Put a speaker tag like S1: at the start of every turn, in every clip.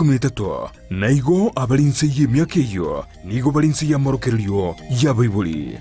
S1: 13 naigo abalinse y'emyaka eyo nigo balinse y'amorokerero y'abaibuli.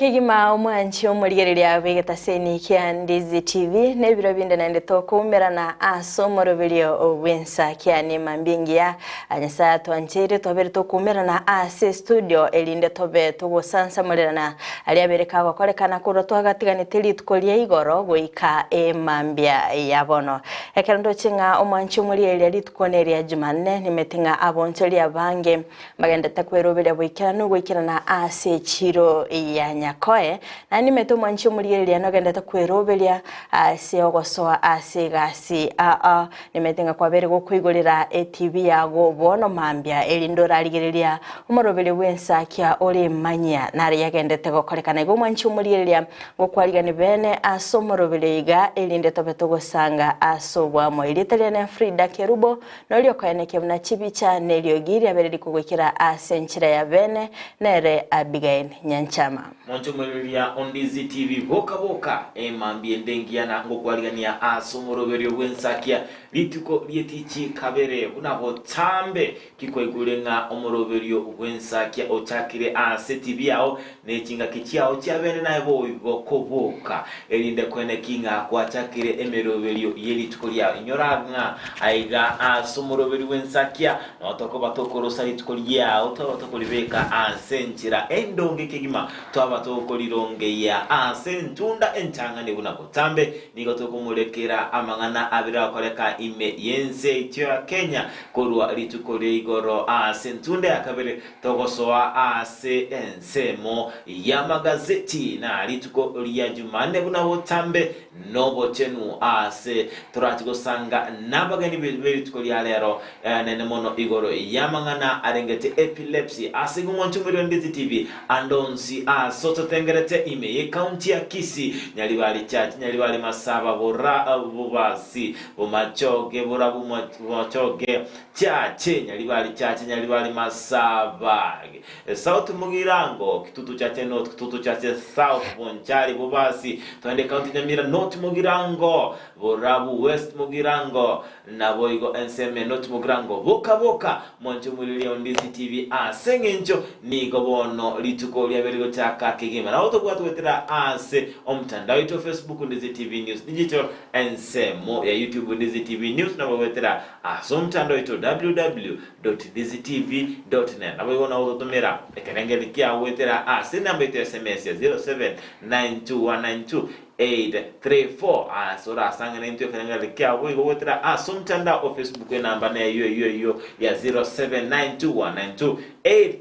S2: Kigima omwanchi omulyereria begetaseni kia Ndizi TV nebiro binde nande tokumera na asomorobilio obwensakia ni mambingia anyasa twanchere tobere tokumera na ase studio elinde tobe tugosansa molera ali abereka bakorekana kuro twagatigane tukolia igoro goika mambia yabono ekerando chinga omwanchi omulyereria litukoneria Jumanne nimetinga aboncheli abange magenda takwerobelia boikana goikirana ase chiro ya Nyakoe na nimeto mwanchi omulyereria nogenda takwerobelia ase ogosoa ase gasi nimetinga kwabere gokwigorera TV yago bono mambia elindora aligereria omorobele wensakia ole manya nari yagendete gokorekana go mwanchi omulyereria gokwarigane bene asomorobele iga elinde tobeto gosanga asobwa mo ilitaliana FRIDAH KERUBO nolio kayaneke mna chibicha nelio giri abereri kugwikira asenchira ya bene nere Abigael Nyanchama
S3: Monchomeleria on Ndizi TV boka mambi endengiana ngokwaligania asomoroberio bwensakia lituko lietichi kabere bunaho tambe kikoigulenga omoroberio bwensakia ochakire TV yao nechinga kichiao chiabene na bokoboka elinde kwene kinga kwachakire emeroberio yelituko lya inyoranga aiga asomoroberio bwensakia notoko batokorosa lituko lya otokolibeka asenchira endonge kigima twabatokolilonge ya asentunda enchangane bunakotambe nigo tokumulekera amangana abira koleka ime yense itya Kenya korwa litukole igoro asentunde akabere togosoa ase ensemo ya magazeti na lituko lya Jumanne bunawotambe nobo chenu ase turatigo sanga nabagani belituko lya lero nene mono igoro yamangana arengete epilepsy asigumonchumiro Ndizi TV andonsi soto tengerete ime ye county ya Kisii nyalibali church nyalibali masaba bora bubasi bumachoge bora bumachoge chache nyalibali church nyalibali masaba south mugirango kitutu chache north kitutu chache south bonchari bubasi twende county Nyamira north mugirango borabu west mugirango na boigo enseme north mugirango boka moncho mulilia Ndizi TV asengencho nigo bono lituko lya berigo chaka kigima na otobwa twetera ase omtandao ito Facebook Ndizi TV News Digital ensemo ya YouTube Ndizi TV News na bwetera asomtandao ito www.ndizitv.net na bwona ototomera ekenengeli kia wetera ase namba ito SMS ya 0792192834 sora sangana into kenengeli kia wetera asomtandao o Facebook namba na yo ya 0792192834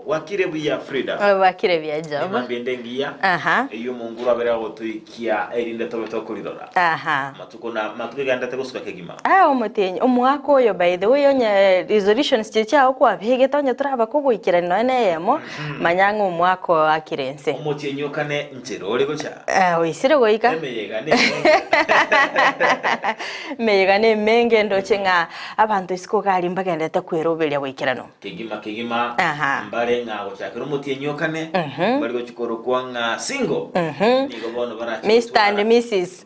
S3: wakirebu ya FRIDAH
S2: wakirebu ya job
S3: mambi ndengia iyo mungura bera gotuikia erinde tobeto kulirora matuko ganda tegosuka kegima
S2: omutenyi omwako oyo by the way onya resolutions chicha okwa bege tonya turaba kugwikira none yemo manyanga omwako akirense
S3: omutenyi okane ncherore gocha
S2: oisire goika meyegane menge ndochenga abantu isiko kali mbagenda takwerobelia gwikirano
S3: kegima mbare ngago chakiro mutenyi okane bari go chikoro kwanga single nigo bono bara
S2: Mr and Mrs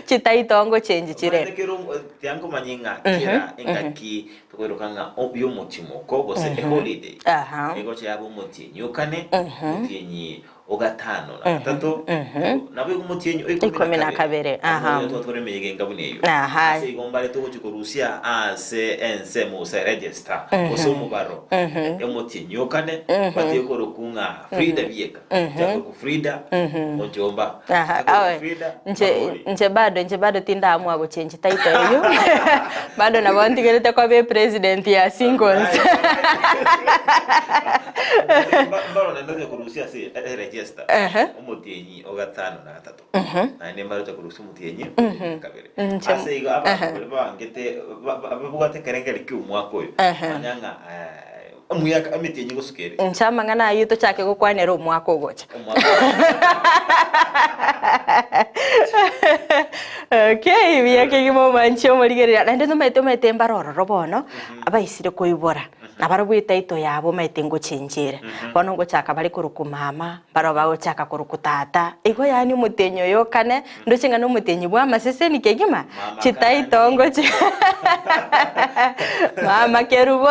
S2: chitaitongo change chire
S3: ndekero tiango manyinga kira engaki tukwirukanga obyo mutimo ko gose holiday nigo cyabo mutenyi okane mutenyi ogatano na gatatu nabo umutenyi
S2: ikome na kabere
S3: twatoremeye ngabuneyo ase igombare to kurusia ase ense mu se register oso mubaro umutenyi okane bateko rukunga FRIDAH bieka jako ku FRIDAH onjomba
S2: FRIDAH nje bado tinda amwa go change title yo bado na bontigerete kwa be president ya singles
S3: bado na ndio kurusia se register umutienyi ogatano na gatatu na ne maro takurusu mutienyi kabere ase igo abantu bangete babugate kerengere kyumwako uyu anyanga umuyaka amitienyi gusukere
S2: Nyanchama ngana yuto chake gukwanera umwako gocha okay biyake gimo mancho murigerera nande no mete mbaroro bono abaisire koibora abaro gwita ito yabo mete ngo chenjere bono ngo chaka bari kuruku mama baro bago chaka kuruku tata igo yani mutenyo yokane ndochenga no mutenyi bwa masese ni kegima chitaito ngo mama kerubo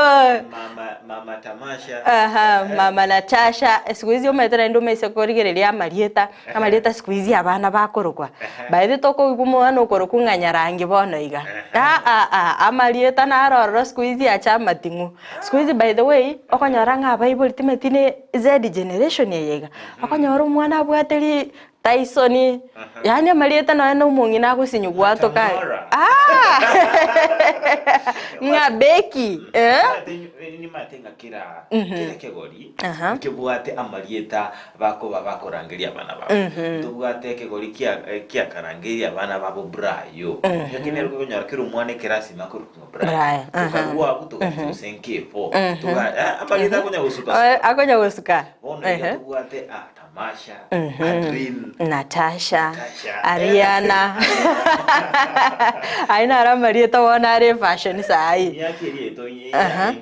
S3: mama tamasha
S2: mama Natasha squeeze yo metera ndo mese korigereria amarieta squeeze abana bakorokwa baide toko igumwana okoroku nganyarangi bono iga amarieta na aroro squeeze acha matingu squeeze by the way okonyora nga bible timetine z generation yega okonyora umwana abwateri Tyson yani amarieta na umungi na gusinyugwa toka ngabeki
S3: ni matenga kira kegori kibwate amarieta bako bakorangiria abana babo tubwate kegori kia karangiria abana babo brayo yakine ruko nyara kiro mwane kirasi makuru brayo tukagwa kutuka senkepo tuga amarieta
S2: akonya gusuka
S3: ono tubwate Tamasha Adrin
S2: Natasha Ariana aina ara marieta wana are fashion sai
S3: yakiri to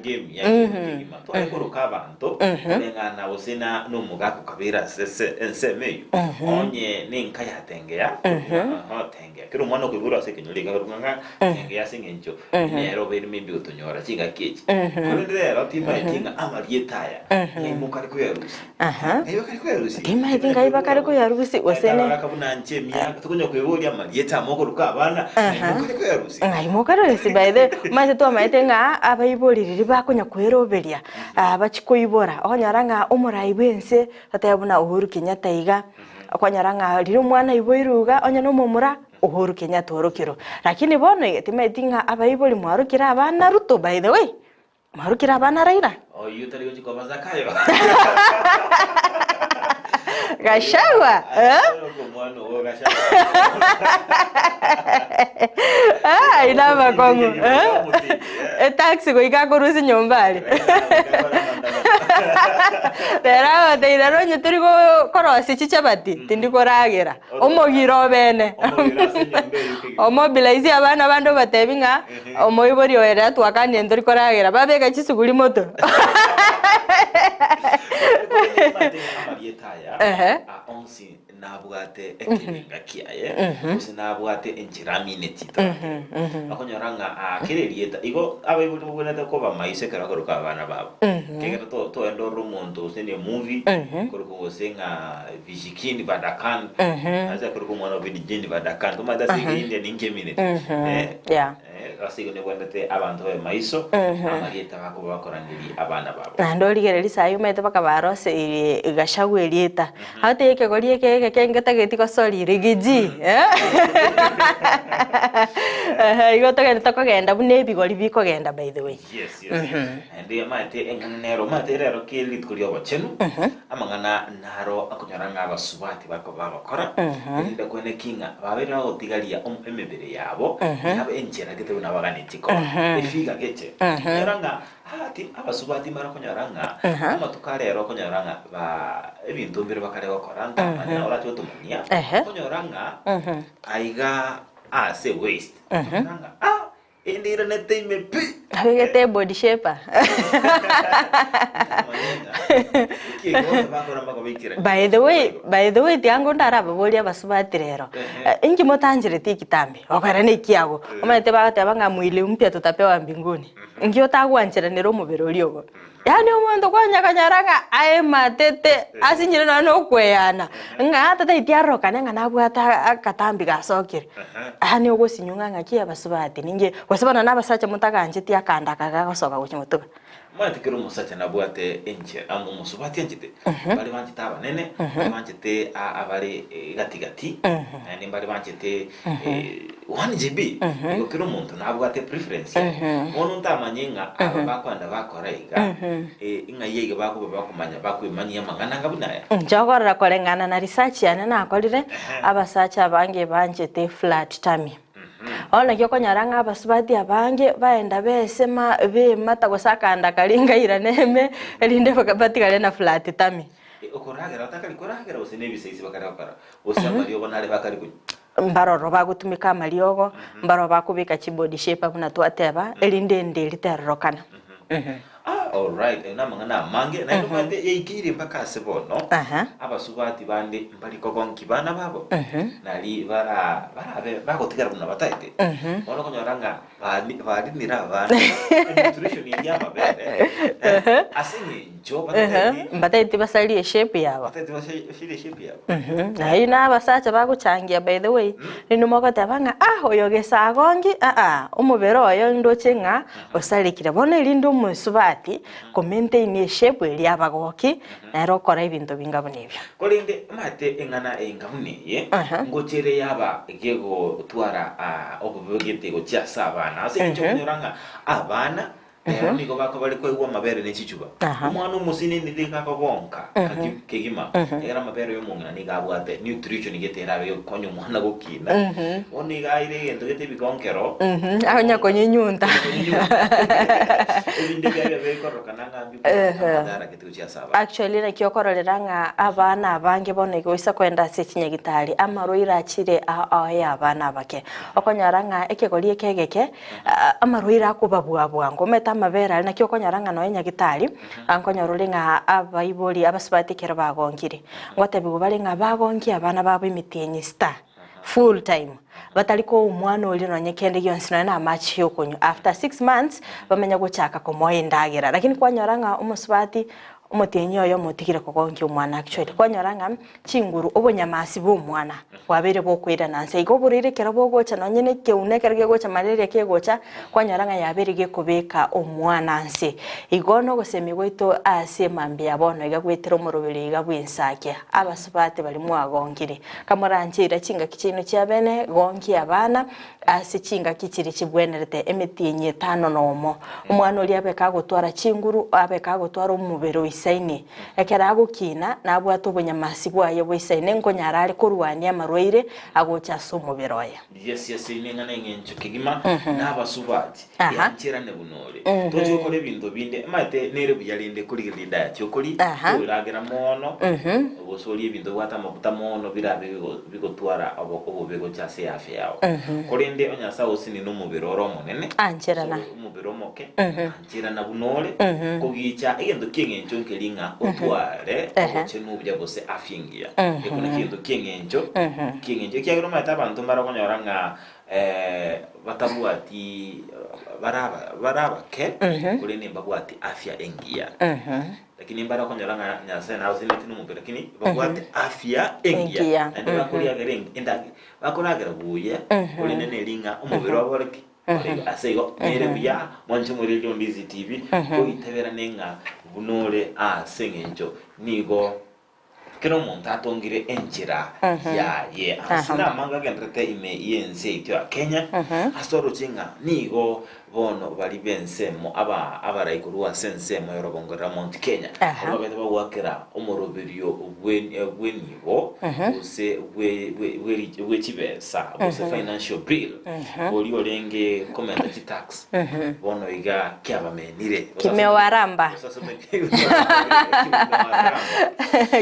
S3: game yakiri to ekoroka bantu ngana osena no mugaku kabira ensemeyo onye ninka yatengea tengea kiro mwana kwibura sekenyori garuka tengea singencho nero beri mimbi utonyora chinga kechi kurendera tima itinga amarieta ya nimukari kuyarusi ayo kari kuyarusi
S2: Kima itinga ibakari kuyarusi osene
S3: akabuna nchemia tukunya kwiboria marieta mokoruka abana nimukari kuyarusi
S2: mukari by the maze to amaitenga abayiboriri bakonya kweroberia abachikoibora onyaranga umurai bense tatayabuna Uhuru Kenyatta iga akonyaranga riro mwana iboiruga onya no mumura Uhuru Kenyatta orokiro lakini bono itimaitinga abayibori mwarukira abana Ruto by the way mwarukira abana Raila
S3: yutari uko bazakayo
S2: Gashagwa ina makongo taxi go ikakurusi nyombali Tera teiraro nyuturi go korosi chichabati tindikoragera omogiro bene omobilize abana bando batebinga omoibori oera twakanye ndori koragera babega chisuguri moto
S3: onsi nabwate ekiringa kiaye usi nabwate enchiramine tito akonyoranga akirerieta igo abayibuli buboneta ko bamaise karakoruka abana babo kegera to endo rumonto sene movie koruko wosenga vijikini badakan aza koruko mwana bidijini badakan to mada siginde ningemine asigo ne bwendete abantu bamaiso amarieta bako bakorangiri abana babo
S2: ndorigereri sayo mete bakabarose igashagwe rieta hate yeke gorie kengeta getiko sori rigiji igoto genda kogenda bune bigori biko genda by the way
S3: yes and mate enganero mate rero kilit kuriyo bachenu amangana naro akunyoranga abasubati bako babakora nda kwene kinga babera otigalia emebere yabo yabo enjera gete nabaganitiko efiga gete yaranga ati abasubati mara konyoranga amatukare konyoranga ba ebintu mbere bakare bakoranga na ora cyo tumania konyoranga aiga se waste konyoranga indira nete mepi
S2: abegete body shaper by the way tiango ndara babolia basubati rero ingi motanjire tikitambi okara ne kiago omete bagate banga mwili mpya tutapewa mbinguni ingi otagwanjira nero mubirori ogo yani omuntu kwanyakanyaranga aye matete asinyire no kweyana nga tata itiaroka nenga nabwata akatambi gasokire ani ogo sinyunga ngakia basubati ninge wasabana nabasacha mutaganje yakanda kagasoka guchimutuka
S3: mwete kero musacha nabwate enche amu musubati enchite bali banchite abanene bali banchite abari gatigati ni bali banchite 1 GB iko kero muntu nabwate preference ono ntamanyenga aba bakwanda bakoraiga inga yege bakumanya bakwimanya mangana ngabunaya
S2: njogorera korengana na research yana nakorire abasacha abange banchite flat tummy ona kyo konyaranga abasubati abange baenda besema bemata gusakanda kalinga iraneme elinde bakabatigale na flat tummy
S3: okoragera atakali koragera usine biseisi bakarakara usamalio bonale bakari ku
S2: mbaroro bagutumika amaliogo mbaro bakubika chibody shape abuna twateba elinde ndiliterrokana
S3: all right na mangana mange na ndumande yikiri mpaka sebono abasubati bande mbali kogonki bana babo nali bagotigara buna bataite ono konyoranga badi nira bana nutrition yama bere asinye job
S2: bataite basali shape yabo
S3: bataite basali shape yabo
S2: na ina abasacha baguchangia by the way ninumoko tabanga oyogesa agongi umubero oyo ndochenga osalikira bona ilindo musubati maintain shape eli abagoki na rokora ibintu bingabonebyo
S3: kolinde mate engana engabuneye ngochere yaba gego twara obubugete go cyasa abana ase cyo kunyuranga abana niko bako bali ko mabere n'ekicuba umwana umusini ndika kagonka kegima era mabere yo mungana ni gabwate nutrition getera yo konyo mwana gukina oni gaire gento gete bigonkero
S2: aho nyakonye nyunda
S3: ebinde gaire bekorokana ngambi ndara getu cyasaba
S2: actually na kyokororeranga abana abange bonege wisa kwenda se kinyagitari amaroira akire aya abana bake okonyaranga ekegori ekegeke amaroira akubabwabwa ngometa mabera na kyo konyaranga no nyagitari ankonyorulinga abaiboli abasubatikera bagongire ngotabigo balinga bagongi abana babo imitenyi star full time bataliko umwana oli no nyekende yonsina na match yokonyo after 6 months bamenya guchaka komoye ndagira lakini kwanyoranga umusubati umutenyi oyo mutikire kogonki umwana actually kwanyoranga chinguru obonyamasi bw'umwana wabere bokwira nanse igo burire kera bogocha no nyene keunekere gocha malaria kegocha kwanyoranga yabere gekobeka umwana nse igo no gusemi goito ase mambi abono igagwetera umurubiri igabwinsakia abasubate bali mwagongire kamuranjira chinga kichino cyabene gonki abana ase chinga kichiri kibwenerete emitinyi 5 nomo umwana oli abeka gutwara chinguru abeka gutwara umubero isaini ekera agukina nabwato bunyamasi bwaye bwisaine nkonyarari kurwania marwaire agocha somo beroya
S3: yes inengana ngencho kigima n'abasubati yakira ne bunore toje ukore ibintu binde mate nere buyalinde kuri grinda cyokuri uragera mono ubusoli ibintu bwata mabuta mono birabe bigotwara aboko bego cyase yafe yawo korinde onyasa osini n'umubiro romonene
S2: anjerana
S3: umubiro moke anjira na bunore kugicha igendo kingencho kelinga utware agoche n'ubya bose afingia ekona kintu kingencho kyagiro mata abantu barakonyaranga batabuati baraba ke kule nimba bwati afya engia lakini mbara konyaranga nyasa na usinati n'umubiro lakini bwati afya engia ende bakulia gereng endagi bakoragira buye kule nene linga umubiro waboreki asego nere buya mwanche muri Ndizi TV ko itebera nenga bunore sengenjo nigo kero monta tongire enchira ya ye asina manga gendrete ime ENSAKIA Kenya asoro chinga nigo bono bali bensemo abarayikuruwa sensemo yorobongora Mount Kenya abagenda bagwakera umurobiriyo ubwenibo use we chibesa use financial bill oli olenge comment tax bono iga kyabamenire
S2: kimewaramba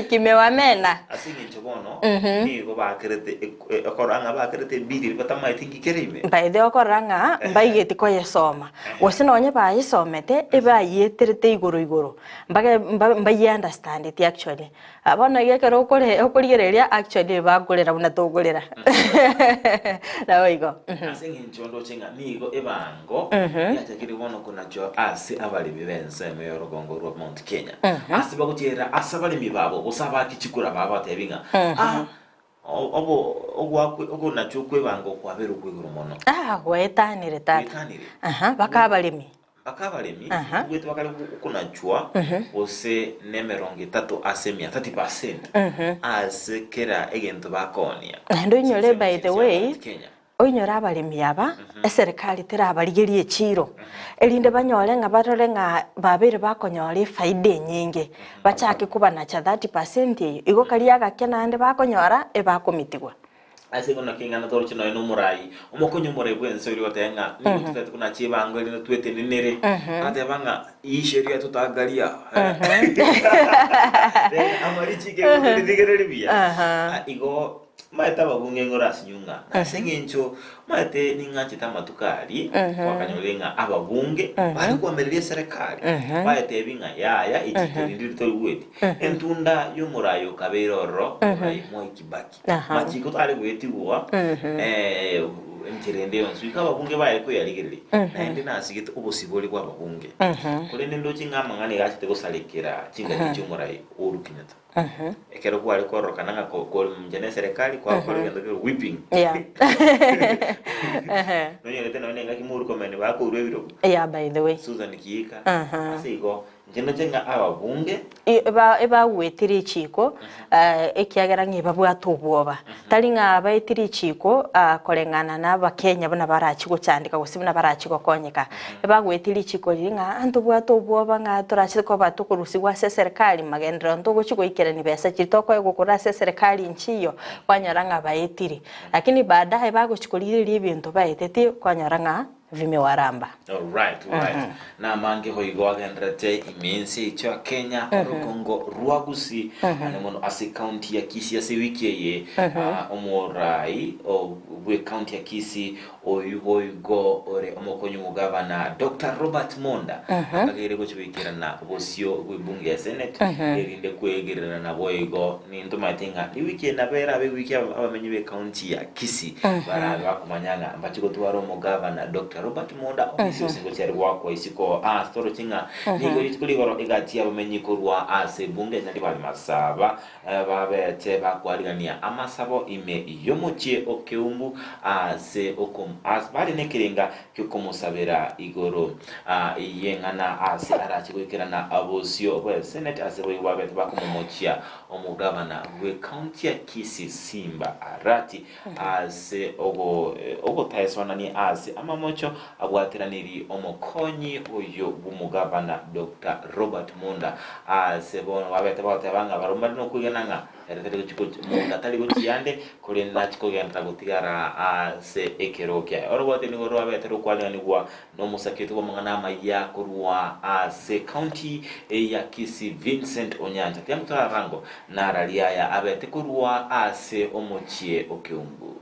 S2: kimewamena
S3: asinge bono nigo bakerete akoranga bakerete bidiri batama itingi kerime
S2: baide okoranga mbaigeti koye soma wasina onye bayisomete ebayeterete igoro mbaye understand it actually abona yekero okurigereria actually bagurera unatogurera nawigo
S3: asinge nchondo chenga nigo ebango yatakiri bono kunacho asi abali bibense mu Rugongo rwa Mount Kenya asi bagutera asabali mibabo usaba kichikura baba tebinga ogo nacho kwebango kwabero kweguru mono
S2: wetanire tata bakabalimi
S3: akabalemi ubwete bakali kunachwa ose nemerongo 3 asemia 30% asekera egento bakonia
S2: ndo nyole by the way oinyora abalemi aba eserikali terabarigerie chiro elinde banyole nga barore nga babere bakonyore faida nyingi bachake kuba na cha 30% igo kali agakena ande bakonyora ebakomitigwa
S3: ase kona kingana toro chino eno murai omokonyo murai bwense uri watenga ni tutatu kuna chibango lino twete ninere ate banga isheria tutagalia amari chike ko digere bia igo maeta babunge ngora sinyunga nasengencho maete ningachi matukali wakanyolenga ababunge bali kuamerelia serikali maete binga ya ichikirindiri toyuweti entunda yomurayo kaberoro murai moi kibaki machiko tale gweti wa entirende onsuika ababunge baye ko yaligere naende nasigite ubusiboli kwa ababunge kule nendo chingama ngani gachite gusalekera chinga cyumurai urukinyata ekero kwali korokananga ko mjene serikali kwa gendo whipping no yele tena nenga kimuru komene bako urwebiro
S2: by the way
S3: Susan Kiika asigo njena jenga ababunge
S2: eba wetiri chiko ekiagera ngiba bwatubwoba talinga abaitiri chiko kolengana na bakenya bana barachiko cyandika gusibina barachiko konyeka eba wetiri chiko linga antu bwatubwoba nga turachiko batukurusi wa serikali magendero ntugo chiko ikera ni besa chitoko yegukura serikali nchiyo kwanyaranga baitiri lakini baadaye bago chikolire ibintu baiteti kwanyaranga vimewaramba.
S3: All right. Na mange hoigo agendrete imense cha Kenya Kongo Gusii anemono ase county ya Kisii ase wikeye omorai we county ya Kisii oigo ore omokonyo mugavana Dr. Robert Monda akagere gochwikira na bosio bwibunge ya Senate erinde kwegerera na boigo ni ntumatinga ni wiki na bera be wiki abamenyi be county ya Kisii baraga kumanyanga mbachiko tuwaro mugavana Dr. Robert Monda ofisi singo cyari wako isiko storo kinga nigo itikuli goro igati abamenyi ko rwa ase bunge nari bali masaba babete bakwalingania amasabo ime yomochie okeumbu ase okum bari nekirenga kyokumusabira igoro yengana ase arachikwekerana abosio bwa Senate ase bwa babete bakumomochia omugavana we county ya Kisii Simba arati ase ogo taiswana ni ase amamocho abwatiraniri omokonyi oyo bumugavana Dr. Robert Monda ase bono babete banga barumba no kugenanga eretero chiko Monda tali gochiyande kole na chiko genta gutigara ase ekerokia orobote ni goro babete rukwalani gwa no musaketu bomangana maya kurwa ase county ya Kisii Vincent Onyanja tiamutara rango na ralia ya abete kurwa ase omochie okeumbu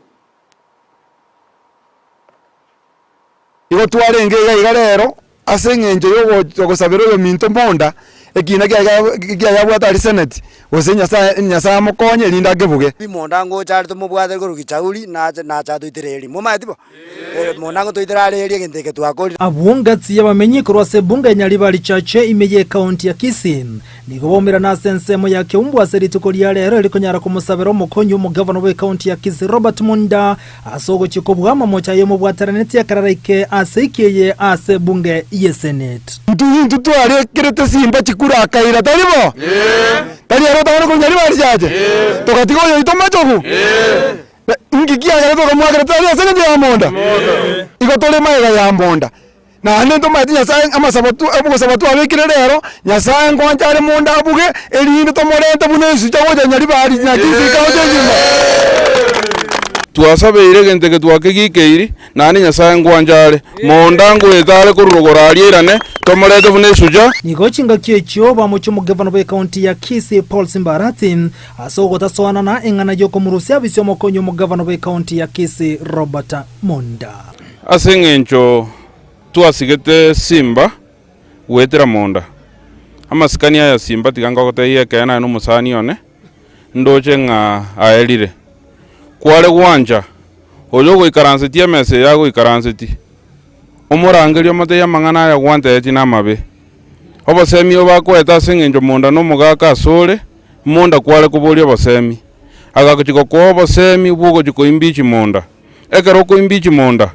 S4: igo twarenge iga rero ase ngenje yo gusabira yo minto Monda ekina kya yabwata ari Senate ose nyasa mukonye linda gebuge
S5: Monda ngo chari to mubwate ko rukichauri na cha tuitereri mumatibo Monda ngo tuitereri ngenteke twakoli
S6: abungatsi yabamenye ko rwase bunga nyali bali chache imeye county ya Kisii nigo bomera na sensemo yake umbwa serituko lya rero likonyara kumusabira umukonyo mu governor we county ya Kisii Robert Monda asogo chikobwama mocha yemo bwataraneti akararike asekeye ase bunge ye Senate
S4: ntu tware kerete simba chikura akaira talibo tali aro tawano ko nyali bali chache tokatigo yo itomachoku ngikia gara to kamwa gara tali ase ya Monda igo tole maiga ya Monda na ane to mati nyasaye amasabatu abugo sabatu abekire rero nyasaye ngwanjare Monda abuge elinde to morente bunesu chago nyali bali na Kisii county
S7: twasabeire genteke twakegikeiri nani nyasaye ngwanjare Monda ngwetare kurugora alierane tomorete bunesuja
S6: nigo chinga kyekyo bamucho mu governor we county ya Kisii Paul Simbaratin asogo tasoana na engana yoko murusia bisyo mokonyo mu governor we county ya Kisii Robert Monda
S7: asengencho twasigete Simba wetera Monda amasikania ya Simba tikanga goteye kana no musani one ndoche nga aelire kwale gwanja oyo goikaranzeti emese ya goikaranzeti omorangerio mate ya mangana ya gwanteti na mabe obosemi obakweta sengenjo Monda no mugaka asore Monda kwale kubolia obosemi agakuchiko ko obosemi bugo chiko imbichi Monda ekero ko imbichi Monda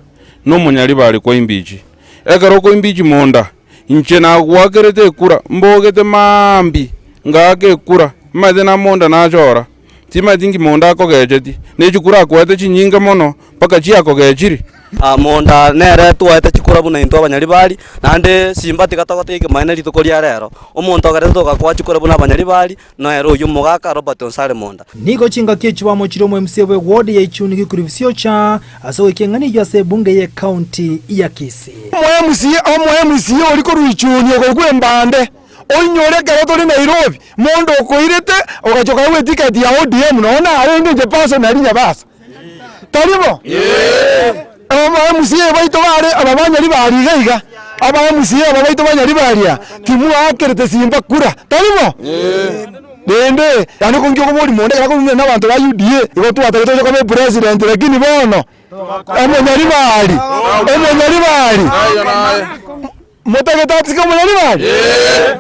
S7: no munyali bali ko imbichi ekero ko imbichi Monda inche na gwakerete kura mbogete mambi ngake kura maze na monda na chora tima tingi monda akogejeti ne chikura kwete chinyinga mono paka chi akogejiri
S8: monda nere twete chikura buna into abanyari bali nande simba tikatogote ke maina litukoria rero omuntu agarete kwa chikura buna abanyari bali no ero uyu mugaka Robert Onsare monda
S6: nigo chinga kichwa mo chiro mo MC we ward ya ichuni gikurivsio cha aso kengani ya se bunge ya county ya Kisii
S4: mo MC oliko ruichuni okwe mbande onyore garoto ni Nairobi mondo okoirete okachoka we ticket ya ODM naona arenge je personal nyabasa taribo abamusiye baito bare ababanyari barigaiga abamusiye ababaito banyari baria timu akerete simba kura tarimo dende yani kongyo ko muri monde kako na bantu ba UDA iko twatageto ko be president lakini bono amanyari bari motageta tsika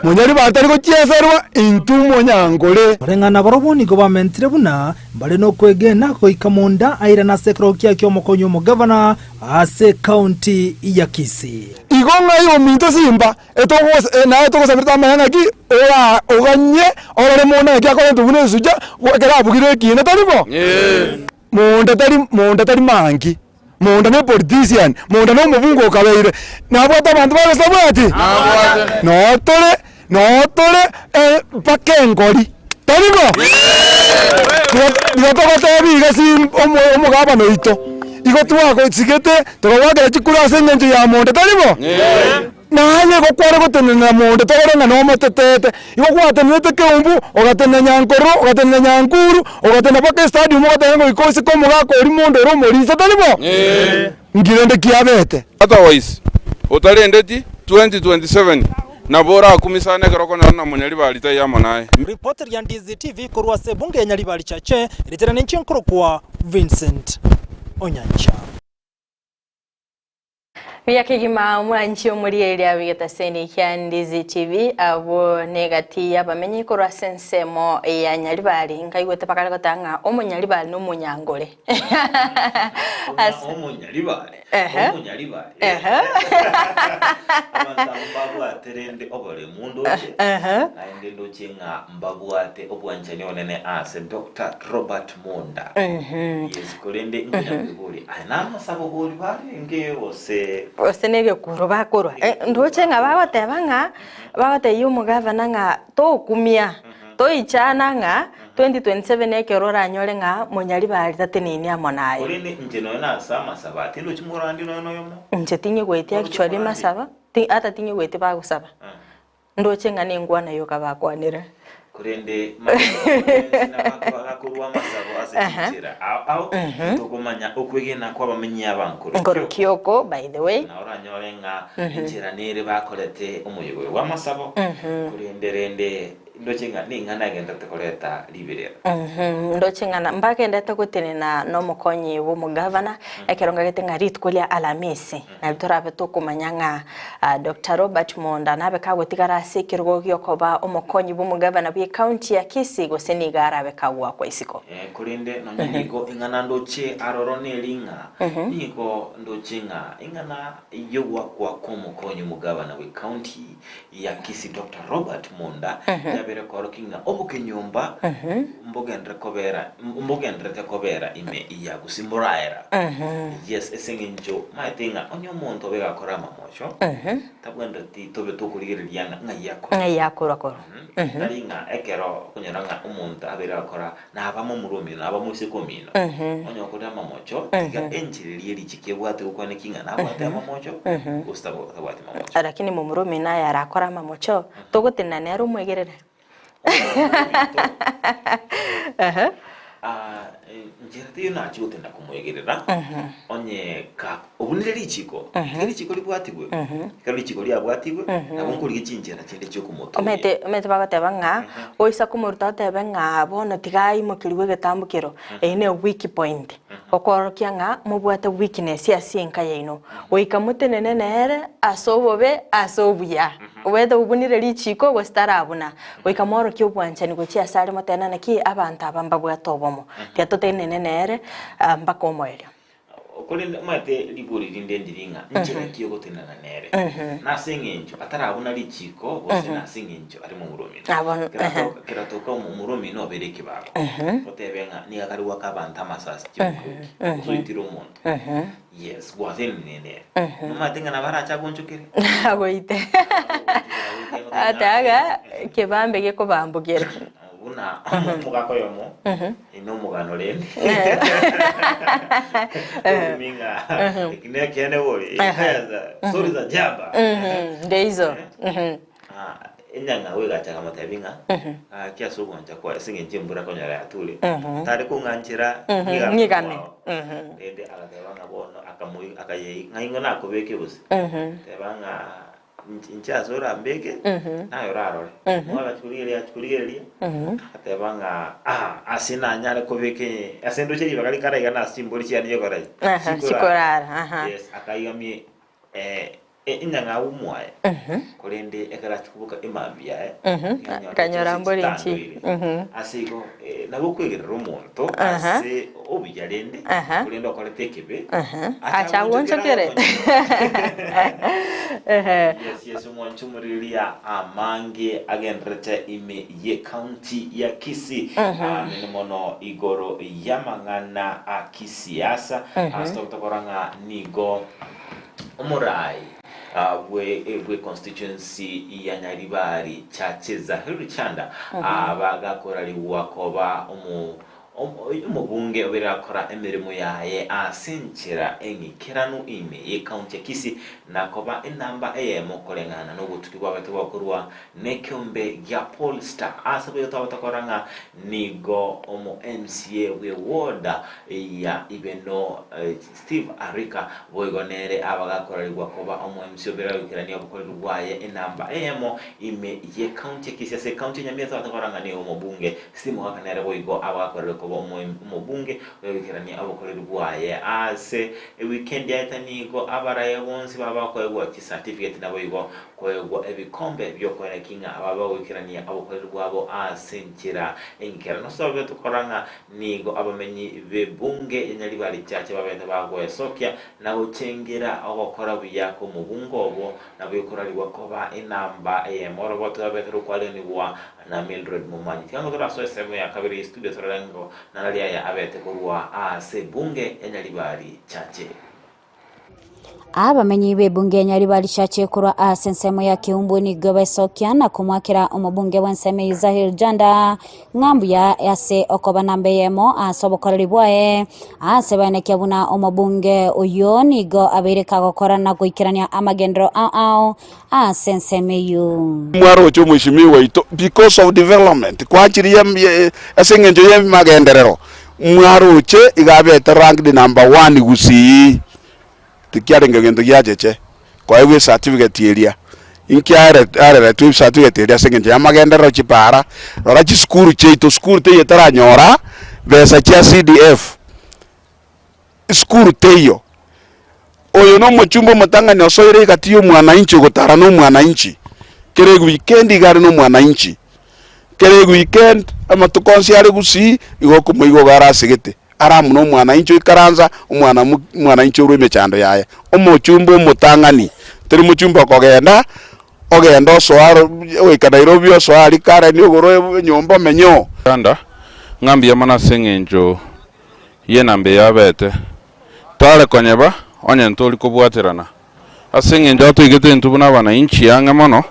S4: munyari bari tari ko chieserwa intu monyangole
S6: rengana baroboni go bamentire buna bare no kwegena ko ikamonda aira na sekrokia kyo mokonyo mo governor ase county ya Kisii
S4: igonga yo minto simba etogos na etogos abirta mahanga ki ora oganye orore mona kya ko tubune suja kera bugire kine taribo monda tari mangi monda ne politician monda no mubungo kabeire nabota bantu babesabwati notole pakengori taribo niyatogote biga sim omugaba noito igo twako tsigete togwagera chikura sengenjo ya monda taribo nanye gokware gotenena monda togorenga no motetete igo kwatenete keumbu ogatena nyankoro ogatena nyankuru ogatena paka stadium ogatena ikosi ko mugako ori mondo ro morisa taribo ngirende kiabete
S7: otherwise utarendeti 2027 na bora akumisane garoko na munyari bali tayamo naye
S6: reporter ya Ndizi TV korwa se bunge ya Nyaribali chache ritera ninchinkuru kwa Vincent Onyancha
S2: Yakigima mwanchi omuri eria bigetaseni kya Ndizi TV abo negati abamenyi korwa sensemo ya Nyaribali nkaigwete pakale gotanga omunyaribali no munyangole
S3: omunyaribali abantu aterende obole mundu oche aende ndoche nga mbabwate obwanchani onene ase Dr. Robert Monda yes kolende ngabuli ana masabo boli bali ngeyose
S2: osenege kuroba korwa ndoche nga bagote yumu gavana nga to kumia to ichana nga 2027 ekerora nyore nga munyaribali tatenini amonayo
S3: olene njeno na sama sabati ndo chimurandi no yomo
S2: nje tinye gwete actually masaba ata tinye gwete bagusaba ndoche nga ningwa nayo kabakwanira
S3: kurende bakakurwa masabo asekinjira au tokomanya okwegena kwa bamenyi abankuru
S2: ngoro kioko by the way
S3: na oranyore nga injira nere bakorete umuyobozi wa masabo kurenderende ndochenga ningana agenda tekoleta libirera
S2: ndochenga mbaka ndata kutenena no mukonyi wo mugavana ekeronga getenga ritkulia alamisi na bitorabe to kumanyanga Dr. Robert Monda nabe kagotigara sekirgo gyokoba omukonyi wo mugavana bwe county ya Kisii gosenigara be kagwa kwa isiko
S3: kurinde no nyiko ingana ndoche arorone linga niko ndochenga ingana yogwa kwa komukonyi mugavana we county ya Kisii Dr. Robert Monda bere korokinga obukenyomba mbogendrete kobera ime iya gusimuraira yes esengenjo maitenga onyo muntu bega korama mocho tabwenda ti tobe tokurigiriana
S2: ngayakora koro
S3: taringa ekero kunyaranga umuntu abera akora na abamo murumi na abamo sekomino onyo kodama mocho tiga enchiririe lichike bwate ukwane kinga na bwate amamocho gustavo tabwate mamocho
S2: lakini mu murumi na yarakora mamocho togotena nero mwegerere
S3: njirati na chigote na kumwegerera onye ka obunire lichiko libwatigwe ka lichiko lyabwatigwe nabunkuri gichinjira kinde cyo kumoto
S2: omete bagateba nga oisa kumurta tebe nga bono tigai mukiriwe getambukiro ine weak point okorokia nga mubwate weakness ya sinka yaino oika mutenene nere asobobe asobuya obede ubunire lichiko gostarabuna oika moro kyo bwanchani gochi asari motena naki abantu abamba bwatobomo tiatotenene nere mbako moerio
S3: Okolende mate liburi rinde ndiringa nchira kiyo gotina na nere na singinjo atarabuna lichiko bose na singinjo ari mu murumi kiratoka mu murumi no bereke babo otebenga ni akari wakabanta masasi cyuko zoitiro umuntu yes bwazeni nene matenga na baracha gonchukire
S2: agoite ataga kebambe geko bambugera
S3: una mugako yomo ino mugano lende minga ikine kene wori kaza stories za jaba
S2: ndeizo
S3: enyanga we gacha kama tabinga kia sugo nja kwa singe njimbura ko nyara atule tare ko nganchira
S2: ngigame
S3: ende agatebanga bono akamuyi akaye ngainga nako beke busi tebanga incha zora mbeke nayo rarore mwana chuligeria atebanga asina nyare ko beke asendo chiri bakali kara igana simboli cyane yo korai
S2: sikorara
S3: yes akaigamye inyanga umwaye kolende ekara tubuka imambia
S2: kanyora mboli nchi
S3: asigo nabo kwegerera umuntu ase obijarende kolende okoletekebe
S2: acha wonchokere
S3: yes umwanchumuriria MAANGI agendrete ime ye county ya Kisii mono igoro yamangana akisiasa astoktokoranga nigo umurai we constituency ya Nyaribari chacheza Hiruchanda abagakorari wakoba umubunge obirakora emirimo yaye asenchera engikiranu ime ye county ya Kisii nakoba enamba mokolengana no gutukibwa betu bakurwa nekyombe ya Polestar asabe yotakoranga nigo MCA we woda ya ibeno Steve Arika boigonere abagakorari wakoba MCA obirakirani abukorwaye enamba ime ye county ya Kisii se county Nyamira yotakoranga ni umubunge simu hakanere boigo abagakorari umubunge webikirani abukorerwaye ase weekend yatanigo abaraye bonsi babakoyegwa ki certificate nabo yigo koyegwa ebikombe byo korekinga ababa wekirani abukorerwabo ase nkira enkera no sobe tukoranga nigo abamenyi bebunge Nyaribari cyache babete bagoye sokya nawo cengera abakora biyako mu bungobo nabo yokorarwa koba enamba moro boto babete rukwaleni bwa na Mildred Mumanyi cyangwa turaso semo ya kabiri studio torango nanalia ya abete kurwa ase bunge Nyaribari cyache
S9: abamenyi b'ebunge Nyaribari cyache kurwa ase nsemo ya Kiumbu ni gobesokya na kumwakira umubunge w'enseme Izahir Janda ngambu ya ase okoba nambe yemo asobokoreri bwaye ase baneke buna umubunge uyo nigo abereka gukora na guikirania amagendero ase nseme yu
S4: mwaro cyo mwishimiwe ito because of development kwachiriye asengenjo ye magenderero mwaro che igabete ranked number 1 Gusii tikiarenge gendo gyajeche kwa iwe certificate area inkiare are tu certificate area sengenje amagendero chipara ora chi school cheito school te yetara nyora besa cha CDF school teyo oyo no muchumbo mutanga nyosoire katiyo mwananchi gutara no mwananchi keregu weekend igari no mwananchi keregu weekend amatukonsi ari Gusii igoko muigo garasigete aramu no mwananchi ikaranza mwananchi urwe mechando yaye umuchumbo mutangani teri muchumbo kogenda ogenda soaro weka Nairobi soari kare ni ogoro nyomba menyo
S7: kanda ngambi ya mana sengenjo ye nambe yabete tale konyeba onye ntoli kubwaterana asengenjo tuyigete ntubuna bana inchi yanga mono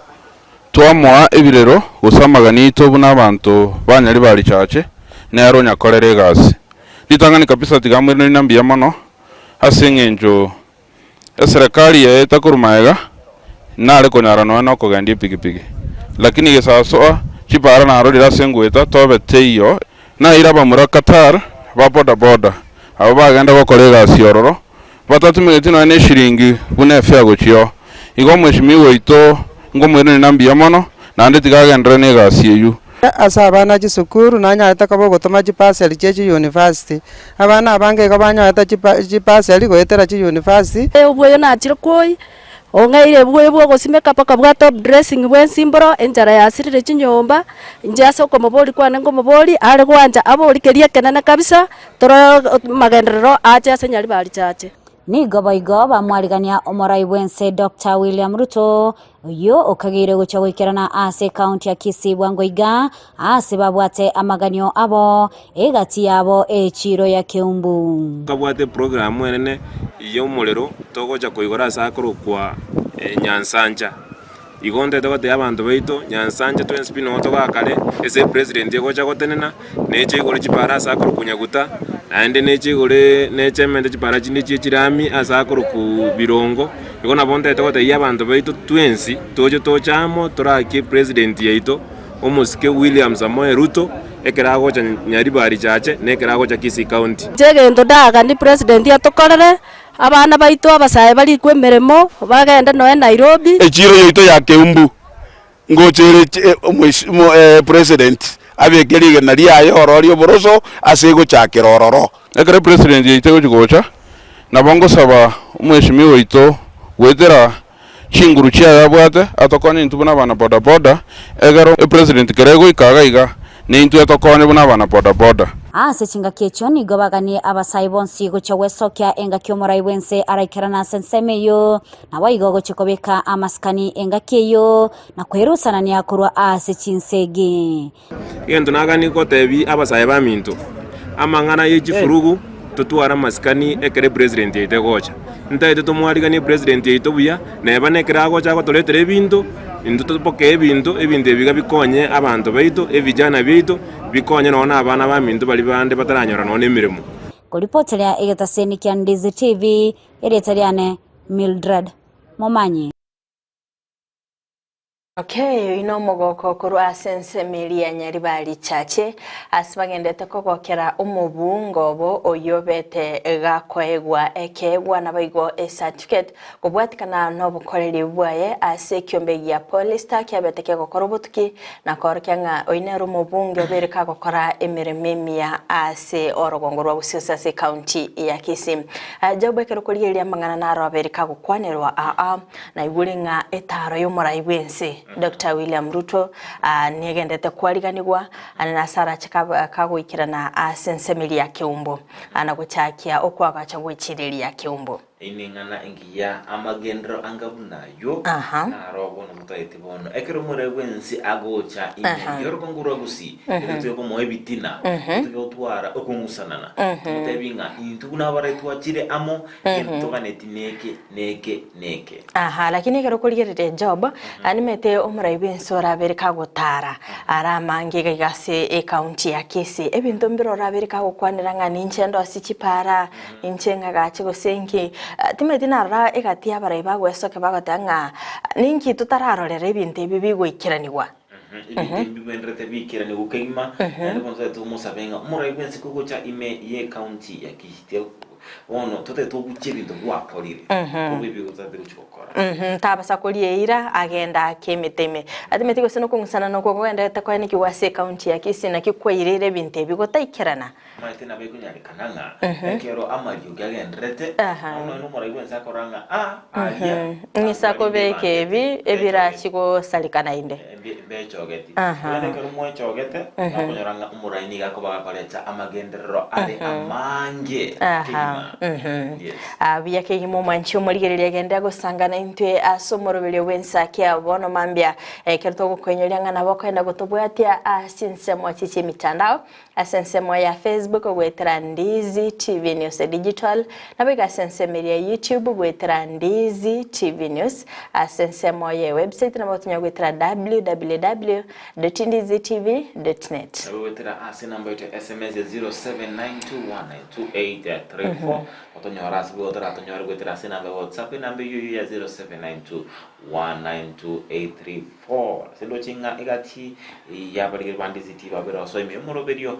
S7: twamwa ebirero gusamagani tobuna abantu Banyaribari cyache nero nyakorere gasi litangani kabisa tigamwe nambi ya mono asengenjo serikali ya takurumaega nale konyarano no kogandi pikipiki lakini gesasoa chipara na rodi sengueta tobe teyo na iraba mura Qatar ba boda abo bagenda bakorega siororo batatumigeti no ne shiringi bune fyago chiyo igo mweshimiwe ito ngomwene nambi ya mono nande tigagendere ne gasieyu
S10: asa abana chisukuru nanya atakabo gotoma chipaseli chechi university abana abange kabanya ata chipaseli goetera chi university
S11: ubwo na chirkoi ongaire bwo gosimeka paka bwa top dressing bwensimboro enjara yasirire chinyomba njasa ko maboli kwana ngo maboli ale kwanja abo likeria kenana kabisa toro magenderero acha Nyaribari cyache
S9: ni goboigo bamwarigania omorai bwense Dr. William Ruto uyu ukagire gucha gwikirana ase county ya Kisii bwangoiga ase babwate amaganio abo egati yabo echiro ya Kiumbu
S12: kabwate program enene iyo mulero togocha kuigora sakuru kwa Nyansanja igonde togote abantu baito Nyansanja twenspino togakale ese president yegocha gotenena neche igore chipara sakuru kunyaguta naende neche igore neche mende chipara chindi chirami asakuru ku birongo igona bonde togote yabantu baito twensi tojo tochamo toraki president yeito omusike William Samoei Ruto ekerago cha Nyaribari chache nekerago cha Kisii County
S11: jegendo daga ni president yatokorere abana baito abasaye bali kwemeremo bagenda no Nairobi
S4: echiro yoito ya Kiumbu ngochere president abegerige nari ayo ororio boroso asego chakirororo
S7: ekere president yeito gocha nabongo saba umweshimi woito wetera chinguru chia yabwate atokone ntubuna bana boda boda egero president kerego ikaga iga ni ntu atokone buna bana boda boda
S9: ase chinga kecho ni gobaganie abasai bonsi gocha wesokia enga kyomorai bwense araikirana sensemeyo na waigo gocha kobeka amaskani enga keyo na kwerusana ni akurwa ase chinsege
S12: yendo nagani ko tebi abasai ba mintu amangana yechifurugu tutwara maskani ekere president yete gocha ntaite tumwarigani president yito buya neba nekera gocha gotoletere bintu tupoke ebintu ebiga bikonye abantu baito ebijana baito bikonye nona abana ba mintu bali bande bataranyora none emirimo
S9: kuripotelea egetaseni kya Ndizi TV eretariane Mildred Momanyi.
S2: Okay, ino mogoko kurwa sensemeli ya Nyaribari chache asibagendete kokokera umubungo bo oyobete gakoegwa ekegwa nabaigo certificate kubwatikana no bukoreri bwaye ase kyombe ya polista kyabeteke gokorobutuki na korkanga oinero mubunge bereka gokora emirememia ase orogongo rwa Gusii ase county ya Kisii jabwekero kuriyeria mangana naro abereka gukwanerwa na ibulinga etaro yomorai bwense Dr. William Ruto niegendete kwariganirwa anasara chakagwikirana asensemeli ya Kiumbu anaguchakia okwaga chagwikiriri ya Kiumbu
S3: iningana engiya amagendro angabunayo na robo no mutaite bono ekero more wensi agocha ine yorokongura Gusii eto ko moebitina to twara okungusanana mutebinga intuguna baretu achire amo entoganeti neke
S2: lakini ekero kurigerere job animete omurai bensora bereka gutara ara mangi gase e county ya Kisii ebintu mbiro rabereka gukwanira ngani nchendo asichipara inchenga gachi gosenki timetina ra egatia barai bagwesoke bagatanga ninki tutararorera ebintu bibigwikiraniwa
S3: ibintu bendrete bikirani gukegima ndipo nzetu musabenga murai bwensi kugocha ime ye county ya Kisii ono tote tuguchirindu gwakorire ubibi gutate guchokora
S2: tabasa kuriyeira agenda akemeteme atimeti goseno kungusana no kugenda takwani kiwase county ya Kisii na kikwairire binte bigotaikerana
S3: maitena bekunyari kananga ekero amariyo gagendrete ono no murai bwensa koranga alia
S2: nisako bekebi ebirachigo salikana inde
S3: bechogeti ene kero mochogete nakonyoranga umurai ni gakobaga kolecha amagendero ari amange
S2: abiya ke himo mancho murigereria genda gusangana intwe asomorobere wensakia bono mambia kerto gukwenyeria ngana bokwenda gutobwatia asinsemo chichi mitandao asensemo ya Facebook gwetera Ndizi TV News Digital nabiga asensemo ya YouTube gwetera Ndizi TV News asensemo ya website na botunya gwetera www.ndizitv.net
S3: gwetera asinamba yote SMS 0792192834 otonyora sigotera otonyora gwetera asinamba WhatsApp namba yuyu ya 0792192834 sendo chinga igati ya barigir Ndizi TV babera so imoroberio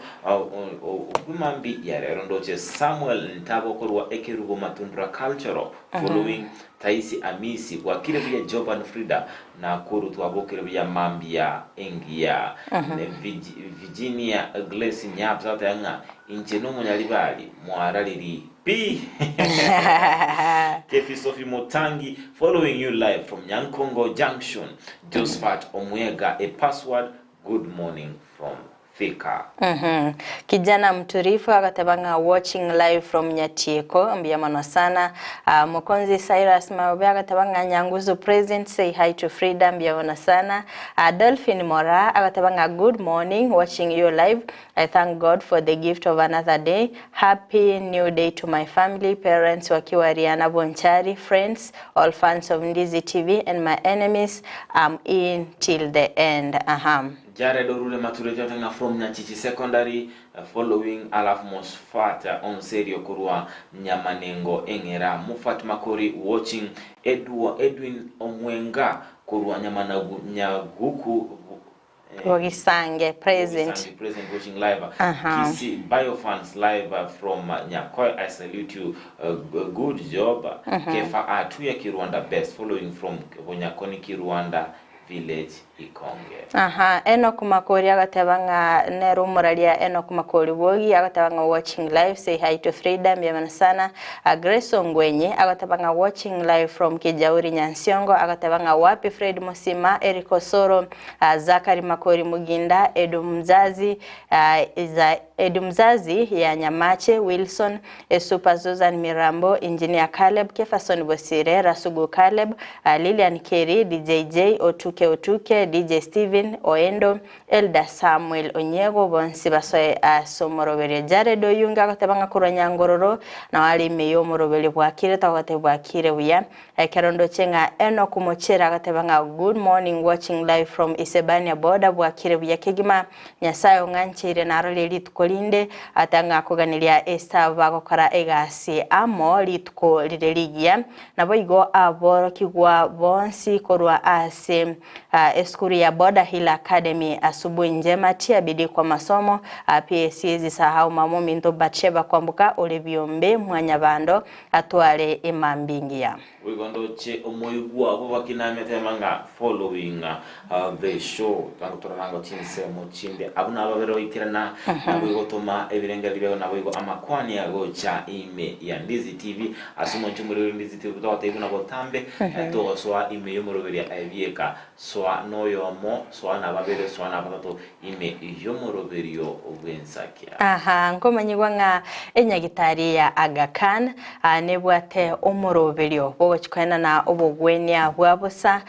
S3: kumambi ya rondoche Samuel Ntabo korwa ekerubo matundra cultural following Taisi Amisi kwa kile vya Job and FRIDAH na kuru tuwabokere vya mambia engia Virginia Glace Nyabza tanga incheno Nyaribari mwaraliri pi Kefi Sophie Motangi following you live from Nyankongo Junction Josephat Omwega a password good morning from Thika.
S2: Kijana mturifu akatabanga watching live from Nyatieko mbia mano sana. Mokonzi Cyrus Maobe akatabanga Nyanguzu present, say hi to FRIDAH mbia mano sana. Dolphin Mora akatabanga good morning, watching you live. I thank God for the gift of another day. Happy new day to my family, parents wakiwa Riana Bonchari, friends, all fans of Ndizi TV, and my enemies. I'm in till the end.
S3: Jared Orule Maturejotanga from Nyanchichi Secondary, following Alaf Mosfat on Serio Kurua Nyamanengo Engera Mufat Makori, watching Edwin Omwenga Kurua Nyaguku
S2: Wogisange present.
S3: Watching live. Kisii Biofans live from Nyakoi. I salute you. Good job. Kefa Atuya Kirwanda best, following from Wonyakoni Kirwanda village Ikonge.
S2: Enoch Makori agatabanga Nero Moralia Enoch Makori Wogi agatabanga watching live, say hi to FRIDAH mbia sana. Grace Ongwenye agatabanga watching live from Kijauri Nyansiongo agatabanga wapi Fred Musima, Eric Osoro, Zakari Makori Muginda, Edu Mzazi ya Nyamache, Wilson, Super Zuzan Mirambo, Engineer Caleb, Kefason Bosire, Rasugu Caleb, Lilian Kerry, DJ Otuke, DJ Steven Oendo, Elda Samuel Onyego, Bonsi Basoe Somorobere Jared Oyunga akatabanga kuranya ngororo na wali meyo morobere bwakire tawate bwakire wiya. Kerondo Chenga Enoch Mochera akatabanga good morning, watching live from Isebania border bwakire wiya Kigima Nyasayo nganchire narole litkolinde atanga kuganilia Esther bagokara egasi amo litko lireligia nabo igo aboro kigwa bonsi korwa ase eskuri ya Border Hill Academy. Asubuhi njema, tia bidii kwa masomo. Pia siwezi sahau mamo minto Batsheba kwambuka olebiombe mwanyabando atwale imambingia.
S3: Wigondo che omoyugwa abo bakiname temanga following the show tango torango chinse mochinde abuna ababero itirana nabo toma ebirenga libego nabo igo amakwani yago cha ime ya Ndizi TV asumo chumuri Ndizi TV to taibuna botambe to soa ime yomoroberi abieka soa noyo mo soa na babere soa na batato ime yomoroberi yo OBENSAKIA.
S2: Nkomanyigwa nga enyagitari ya Aga Khan nebwate omoroberi chikwana na obogwenya bwabusa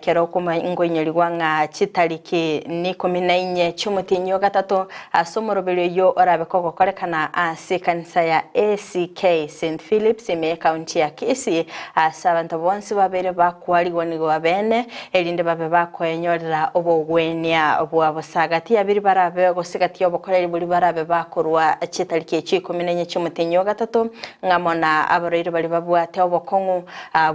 S2: kero kuma ingonyerigwa nga chitariki ni 14 cyumutinyo gatatu asomorobero yo orabeko korekana ase kanisa ya ACK St Philip's ime county ya Kisii. Asabantu bonsi babere bakwaligo ni bene elinde babe bakwenyorera obogwenya bwabusa gati abiri barabe gosigati obokoreri buri barabe bakorwa chitariki 14 cyumutinyo gatatu ngamona abariro bali babwate obokongu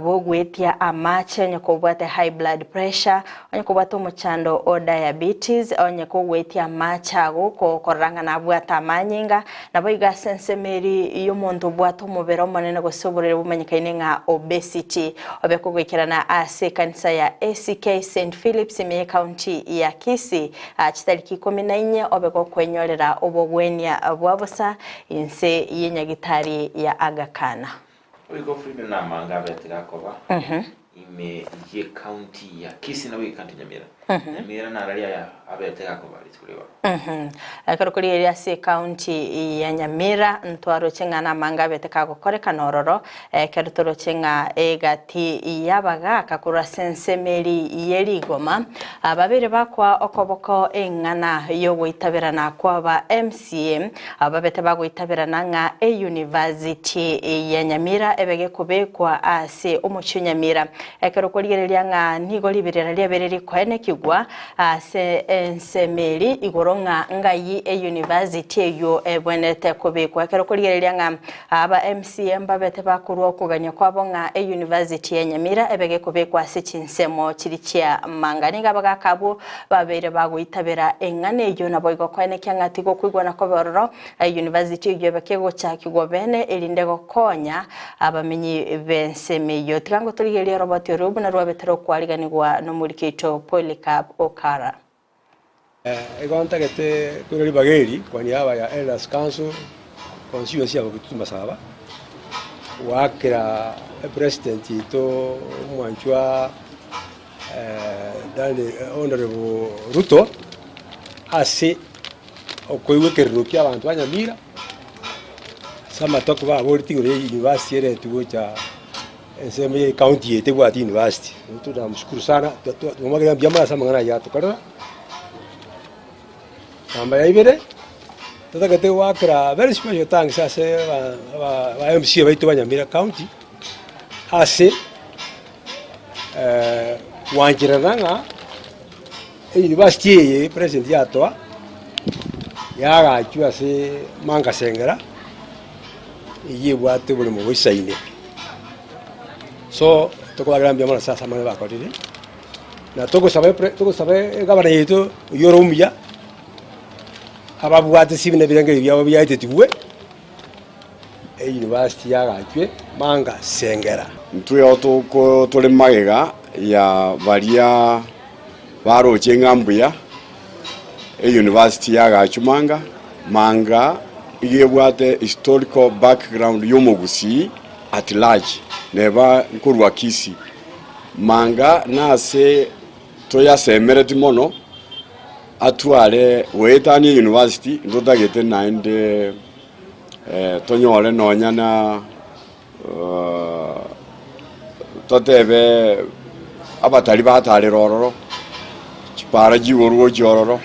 S2: bogwetia amache nyakobwate high blood pressure onyakobwate omuchando o diabetes onyakobwetia amacha goko koranga na bwata amanyinga nabo igasensemeri y'omuntu bwato mubero manene gosoborera bumanyikaine nga obesity obekogwikirana ase kanisa ya ACK St Philip's ime county ya Kisii chitariki 14 obekokwenyorera obogwenya bwabusa inse yenyagitari ya Aga Khan.
S3: Wigo FRIDAH na mangabe tirakoba ime ye county ya Kisii na we county Nyamira. Nyamira na ralia ya abete yakoba litkuliwa.
S2: Akarukuri ya se county ya Nyamira ntwaro chenga na mangabe tekagokoreka nororo kerutoro chenga egati yabaga akakura sensemeri yerigoma ababere bakwa okoboko engana yo gwitabirana kwa ba MCM ababete bagwitabirana nga university ya Nyamira ebege kubekwa ase umucyo Nyamira akarukuri nga nigo libirira liabereri kwene kigwa ase ensemeri igoronga ngayi university yo ebwenete kubekwa akarukuri nga aba MCM babete bakurwa okuganya kwabo nga university ya Nyamira ebege kubekwa ase chinsemo chirichia mangani gabaga kabo babere bagwitabira engane yo nabo igokwane kyangati go kwigwana kobororo university yo bekego chakigwa bene elinde gokonya abamenyi benseme yo tikango tuligelia Robert Rubu na rwabetero kwaliganirwa no murikito Polycarp Okara.
S13: Egonta gete kureli bageri kwa niaba ya Elders Council constituency ya Bukituma Saba wakira president ito mwanchwa Honorable Ruto ase okoiwe kerurukia abantu ba Nyamira sama toko ba boriti gore university ere tugocha ensemo ye county yete bwa university tunamshukuru sana tumwagira byamara sama ngana ya tukara samba ya ibere tutakate wakra very special thanks ase ba MC baitu ba Nyamira County ase wanjiranga university ye president yatwa yagachwa ase manga sengera iye bwate buli mu wisaine so tukoragira byamara sasa mane bakorire na tukusabe gabana yetu yoromya ababwate sibine birenge byabo byayitetiwe university yagachwe manga sengera
S14: ntwe otoko tole magega ya baria baroche ngambuya university yagachumanga manga igebwate historical background yomogusi at large neba nkurwa Kisii manga nase toya semereti mono atware wetani university ndodagete nainde tonyore nonyana totebe abatari batari rororo chipara jiworuo jororo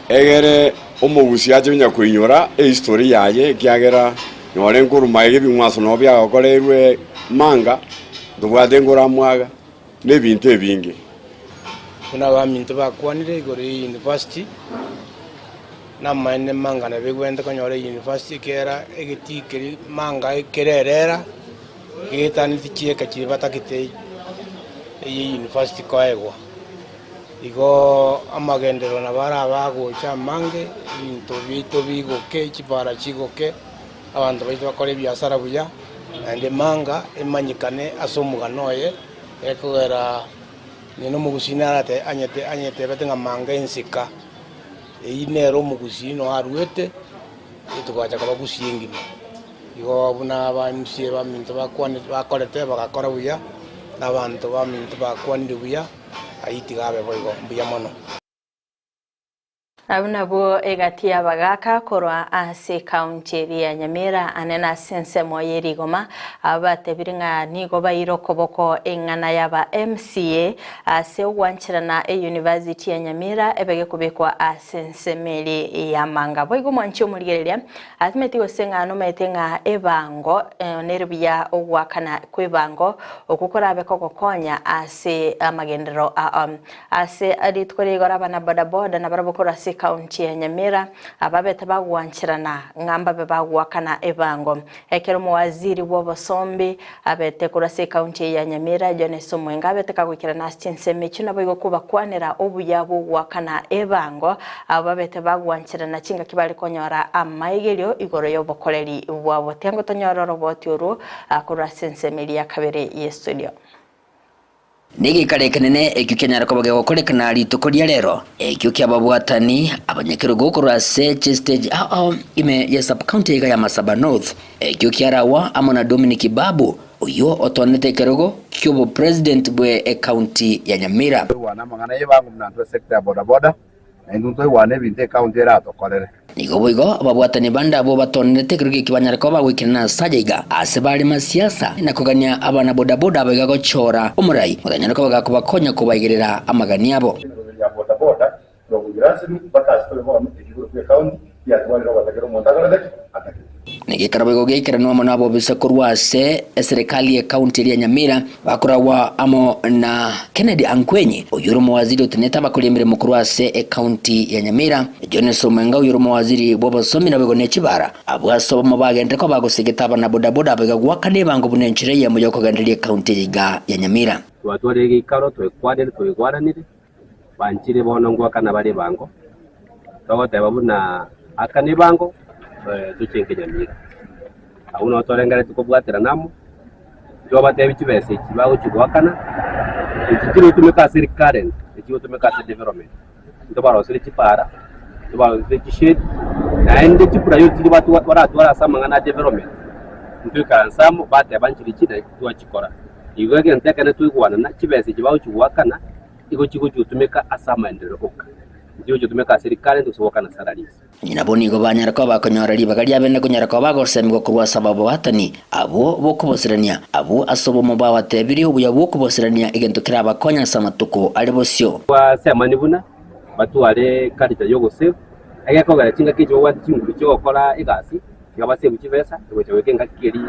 S14: egere omugusi aje kwinyora history yaye kyagera nyore nkuru maige bimwaso no byagokorerwe manga ndubwate ngora mwaga nebintu ebingi
S15: kuna bamintu bakwanire igore university namane manga na begwenda kanyore university kera egitikeri manga kererera getani tikieka kibatakite iyi university kwaegwa igo amagendero na bara bagocha mange into bito bigoke kipara kigoke abantu baito bakore byasara buya ande manga emanyikane asomuganoye ekogera nino mugusinarate anyete batenga manga ensika einero mugusino arwete itugwacha kabagusingima igo abuna abamsie baminto bakorete bagakora buya nabantu baminto bakwanire buya aitigabe boigo buya mono
S2: abunabo egatia bagaka korwa ase county ya Nyamira anena sense moyeri goma abatebiringa nigo bayiro koboko engana yaba MCA ase wanchirana university ya Nyamira ebege kubekwa asense meli ya manga boigo mancho murigereria atmeti osengano metenga ebango nerbiya ogwakana kwebango okukora abeko gokonya ase amagendero ase aditkorigora bana boda na barabokora county ya Nyamira ababete bagwanchirana ngamba bebagwakana ebango ekero muwaziri w'obosombi abete kurase county ya Nyamira Jones Mwenga abete kagwikirana asenseme kino boigo kubakwanira obuyabo gwakana ebango ababete bagwanchirana kinga kibali konyora amaigerio igoro yobokoleri bwabo tengo tonyororo botyoro akurase nseme ya kabere ye studio
S16: Nigi karekanene ekyukenyara ko bagego korekana rituko lya lero ekyukya babwatani abanyakerugo korwa stage ime ya sub county ya Masaba North ekyukyarawa amona Dominic Babu uyo otonete kerugo kyobo president bwe county ya Nyamira
S17: wana mangana yebangu mnantwe sector boda boda endunto wane binte county era tokorere
S16: nigo boigo ababwatani banda abo batonete kerugo kibanyara ko bagwikina sajaiga asebali masiasa nakugania abana boda boda abegago chora umurai mudanyara ko bagakuba konya kubayigerera amagani abo
S17: ya boda boda no gurasi bakasi to mo ikigo county ya twali ro batakero montagarade ataki
S16: nigikarabego gekiranwa mona abo bisakurwase serikali ya county ya Nyamira bakurawa amo na Kennedy Ankwenyi uyurumo waziri uteneta bakulimire mukurwase county ya Nyamira Jones Mwenga uyurumo waziri bobosomi na bego nekibara abwaso mo bagende ko bagusigita abana boda boda begagwakane bango bunenchire ya mujya kugandirie county ya Nyamira
S18: watware gikaro twekwadere twegwaranire banchire bono ngwakana bari bango togote babuna akane bango tuchenke Nyamira auna otorengare tukobwatira namo jobate bikibese kibaho kigwakana ikitiro tumeka serikali ikiwo tumeka development ndobaro sire kipara ndobaro sire kishit naende kipura yoti batu wara samangana development ntuka nsamo bate abanchiri kida twachikora igwege ntekane twigwana na kibese kibaho kigwakana iko tumeka asama ndero oka ndio tumeka serikali tusoboka na salaries
S16: nyina boni go banyara ko bakonyoreri bagaria bene kunyara ko bagosemi kurwa sababu batani abo bokubosirania abo asobo moba watebiri ubuya bokubosirania igento kira bakonya samatuko ari bosyo
S18: kwa sema nibuna batu ale kalita yogo save ageko gara kinga kijo wati nguru cyo gukora igasi ngabase bukibesa tugoje wekenga kiri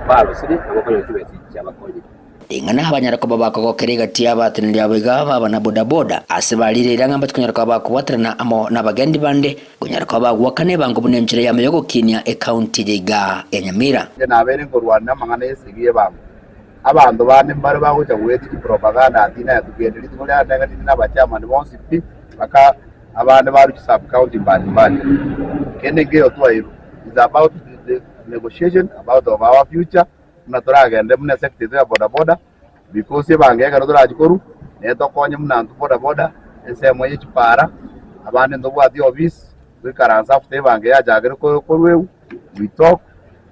S18: barosire abakonya kibesi cyabakonya
S16: ingana abanyara ko babako kerega tia batiniri abiga baba na boda boda asibalire iranga kunyara ko bakuwatrana amo nabagendi bande kunyara ko bagwakane bango bunenjire ya meyogo kinya county jiga ya Nyamira
S19: nabere ngo Rwanda mangana yesigiye bango abantu bane mbare baguca weti propaganda atina yatugenderi tukole atanga tina bachamani bonsi pi baka abantu bari sub county mbali kene geyo twairo is about the negotiation about of our future naturagende mune sector ya boda boda because bangega turagikoru neto konye munantu boda boda ensemo y'ikipara abandi ndo bwati office wikaransa afite bange yajagere ko rwewu we talk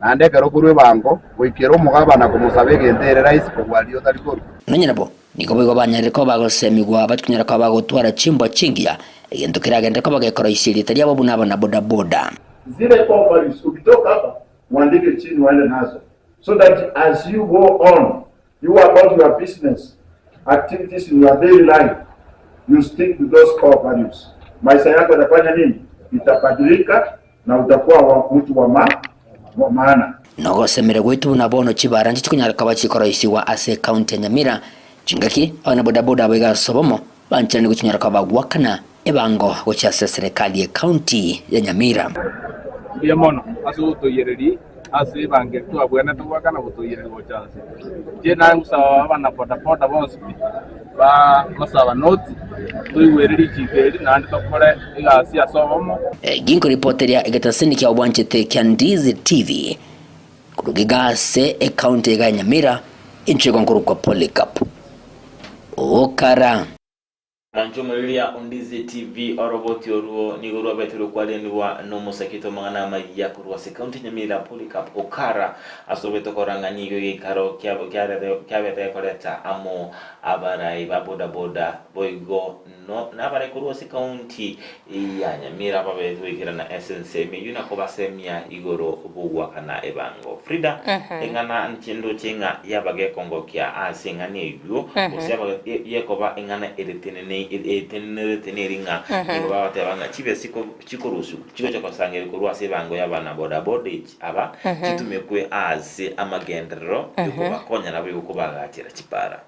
S19: nande garo kurwe bango wikero mugabana kumusabe gendere rais ko waliyo talikoro
S16: nanyirabo niko bigo banyare ko bagosemigwa batkunyara ko bagotwara chimbo chingia egento kiragende ko bagekora isiri tari abo bunabana boda boda
S17: zile companies ukitoka hapa muandike chini waende nazo so that as you go on you about your business activities in your daily life you stick to those core values. Maisha yako yatafanya nini? Itabadilika na utakuwa mtu wa maana.
S16: Nogo semere gwitu na bono chibaranji chikunyara kabachikora isiwa ase county ya Nyamira chingaki abana boda boda bega sobomo banchani kuchinyara kabagwakana ebango gochase serikali ya county ya Nyamira.
S20: Bia mono aso toyereri ase bange tu abwana tugwakana kutoyereri gochase. Je na ngusaba abana boda boda bose ba masaba noti tuiwereri chigeri nandi tokore igasi asobomo.
S16: Ginko reporter ya egataseni kya obwanchete kya Ndizi TV kurugigase county ya Nyamira inchego nkuru kwa Polycarp okara
S3: Manchomeliya Ndizi TV oroboti oruo nigoro betero kwalenwa no musakito mangana maya kurwa se county Nyamira Polycarp okara asobeto koranga nigo gikaro kyabete koleta amo abarai baboda boda boigo no nabare kurwa se county ya Nyamira babeto ikira na essence meyuna ko basemia igoro bugwa kana ebango FRIDAH engana ntindo chenga yabage kongo kya asengane ibyo osaba yekoba engana eretenene teneringa ngo babatebanga chibe chikorusu chiko cyakosangere kurwa se bango y'abana boda boda aba chitumekwe azi amagendero yuko bakonya nabo yuko bagatira chipara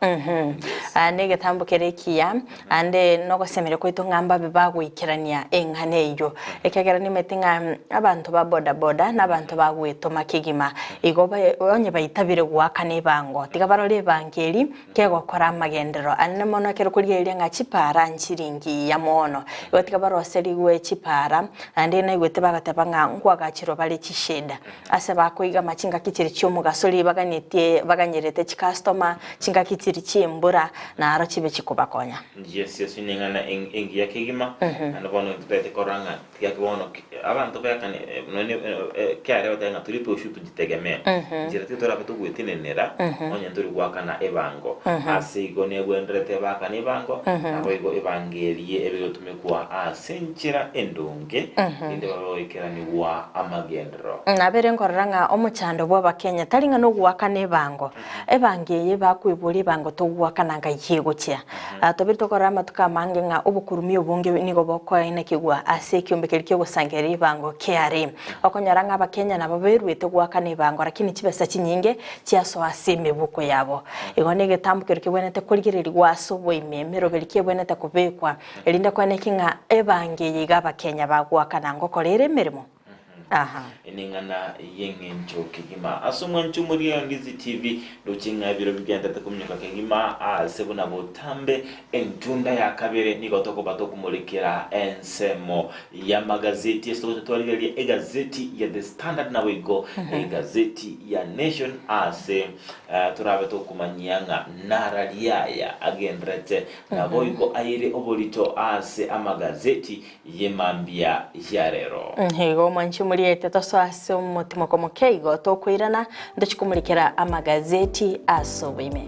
S2: nege tambukerekia ande noko semere kwito ngamba bibagwikirania engane yo ekagera ni metinga abantu ba boda boda n'abantu bagwito makigima igoba onye bayitabire gwakane bango tigabarole bangeri kegokora amagendero anne mono kero kuriye nga chipara nchiringi ya mono yotika baroseri we chipara ande na igwete bagateba nga ngwagakiro bale chisheda ase bakoiga machinga kitiri cyomu gasoli baganyerete customer chinga kitiri chimbura na aro chibe chikubakonya
S3: yes ninga engi yakigima anabono tete koranga yakibono abantu bakane none kyare batanga tulipo shutu gitegemea njira titora batugwetinenera onye turi gwakana ebango asigo negwendrete bakana ebango abo igo evangelie ebyo tumekuwa asenchira endonge inde babo ikerani wa amagendro
S2: nabere ngoranga omuchando bwa bakenya talinga no gwakana ebango evangeye bakwibuli bango to gwakana ngayego kya tobiri tokorama tukamange nga obukurumi obunge nigo boko ine kigwa ase kyombekeri kyo gusangeri bango KRM okonyaranga abakenya nabo berwete gwakana bango lakini kibesa kinyinge kyaso asime buko yabo igonege tambukeri kibwenete kuligiriri gwaso boimemero berike bwenete kubekwa elinda kwa nekinga evangeye gabakenya bagwakana ngokorere merimo
S3: iningana yengencho kigima asumwa nchumuri Ndizi TV dochinga biro bigenda takumnyuka kigima sebuna botambe entunda ya kabere nigotoko batokumulekera ensemo ya magazeti yesoto twalili egazeti ya The Standard na wigo egazeti ya Nation ase turabeto kumanyanga naraliaya agendrete na boigo ayire obolito ase amagazeti yemambia yarero
S2: hego manchumuri toso ase umutima ko mukeigo to kwirana ndachikumulikira amagazeti asobime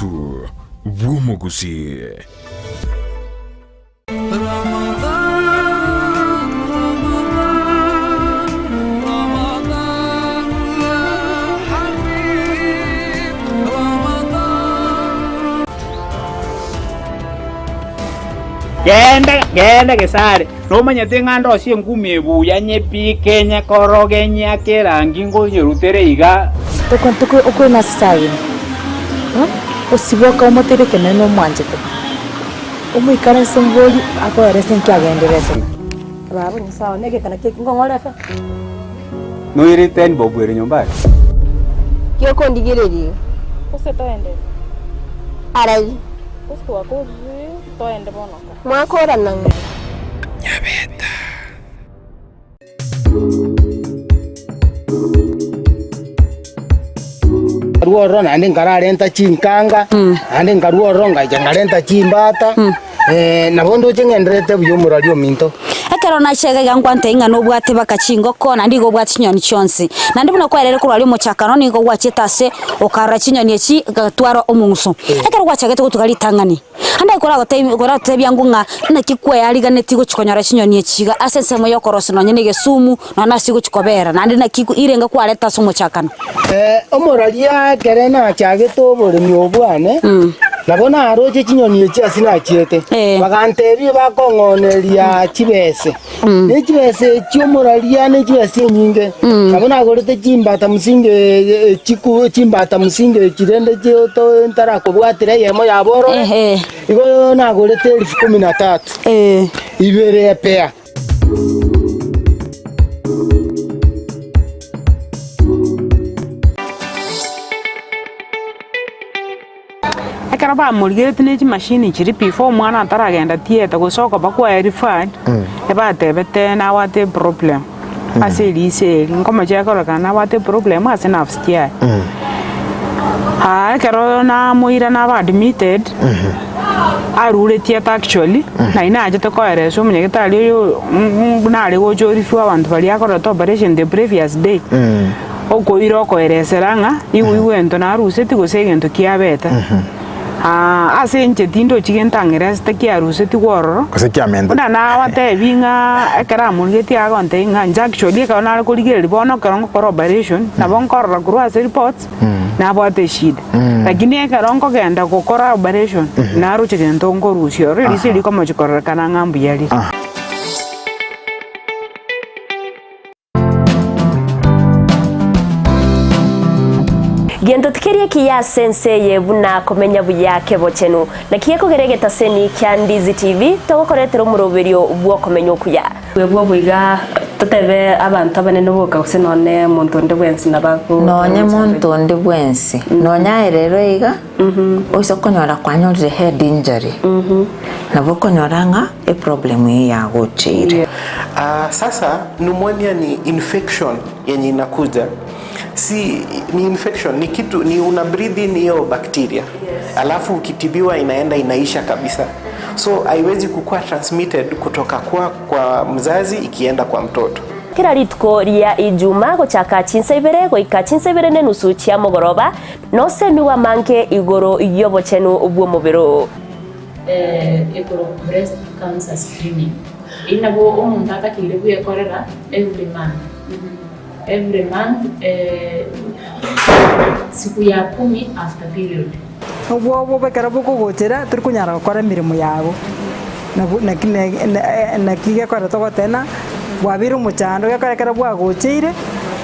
S1: nenusu bwomo Gusii.
S21: Genda gesare no manyete ngando cie ngumi ebuya nyepi Kenya korogenya kerangi ngonyerutere iga
S22: tuko okona sayi osiboka omotereke neno mwanjete umwikara songoli akoere senki agenderese baba ni sawa nege kana keki ngongolefa
S21: no iriten bobwere nyumbani
S22: kioko ndigererie
S11: use toende
S22: arai
S11: usko wakozi toende bono
S22: mwakora nange
S21: nyabeta
S23: ruoro nande ngararenta chinkanga ande ngaruoro ngaija ngarenta chimbata nabondo chengenderete buyumurario minto
S9: ekero na chega gangwante inga no bwate bakachingo kona ndigo bwate nyoni chonsi nandi buna kwerere kurali muchakano nigo gwachetase okara chinyoni echi gatwara omunso ekero gwachagete gutukali tangani anda ikora tebya ngunga na kikwe yaliganeti guchikonyora chinyoni echiga asensemo yokorosi no nyene gesumu no nasi guchikobera nandi na kiku irenga kwareta so muchakano
S23: omuralia kerena chagete oboremi obwane nabona aroche chinyoni echi asinachiete bagantebie bakongoneria chibese ne chibese chiomuralia ne chibese nyinge nabona gorete chimbata musinge chimbata musinge chirende chioto ntara kubwatira yemo yaboro igo nagorete 13,000 ibere pea
S21: ekara ba mulgete ne machine chiri before mwana ataragenda theater gusoka bakwa referred eba tebete na wate problem aseli ngoma jakora kana wate problem asina afskia ekara na muira na admitted arule theater actually na ina ajete ko ereso munyegeta aliyo na ali gojori fu abantu bali akora to operation the previous day oko iroko ereseranga iwento na aruse tigosegento kiabeta asenje tindo chigentangera steki aruse tigororo
S4: kosekiamende
S21: na wate binga ekara mulgeti agonte nga actually ka na kuligere bono karongo corroboration na bonkorra kurwa reports na bote shida lakini ekarongo genda ko corroboration na ruche gento ngorusio rili sili kama chikorra kana ngambu yali
S24: Gento tikerie kia sense yebuna komenya buyake bochenu na kieko geregeta seni kya Ndizi TV togokoretero muroberio bwo komenya okuya
S11: webwo bwiga totebe abantu abanene boka kusenone muntu ndi bwensi nabaku
S25: nonye muntu ndi bwensi nonya rero iga oiso konyora kwanyorire head injury nabo konyoranga e problem ya gochire
S26: sasa pneumonia ni infection yenye inakuja si ni infection ni kitu ni una breathe in hiyo bacteria alafu ukitibiwa inaenda inaisha kabisa so haiwezi kukua transmitted kutoka kwa mzazi ikienda kwa mtoto
S24: kira ritko ria ijuma gochaka chinsebere goika chinsebere ne nusu chia mogoroba no semi wa manke igoro yobo chenu ubwo mubiro
S27: igoro breast cancer screening inabo umuntu atakire buyekorera every month siku ya 10 after period
S22: ubwo bekara buko gotera turi kunyara gukora mirimo yabo na kige kora togotena wabira umuchando gakarekera bwagocire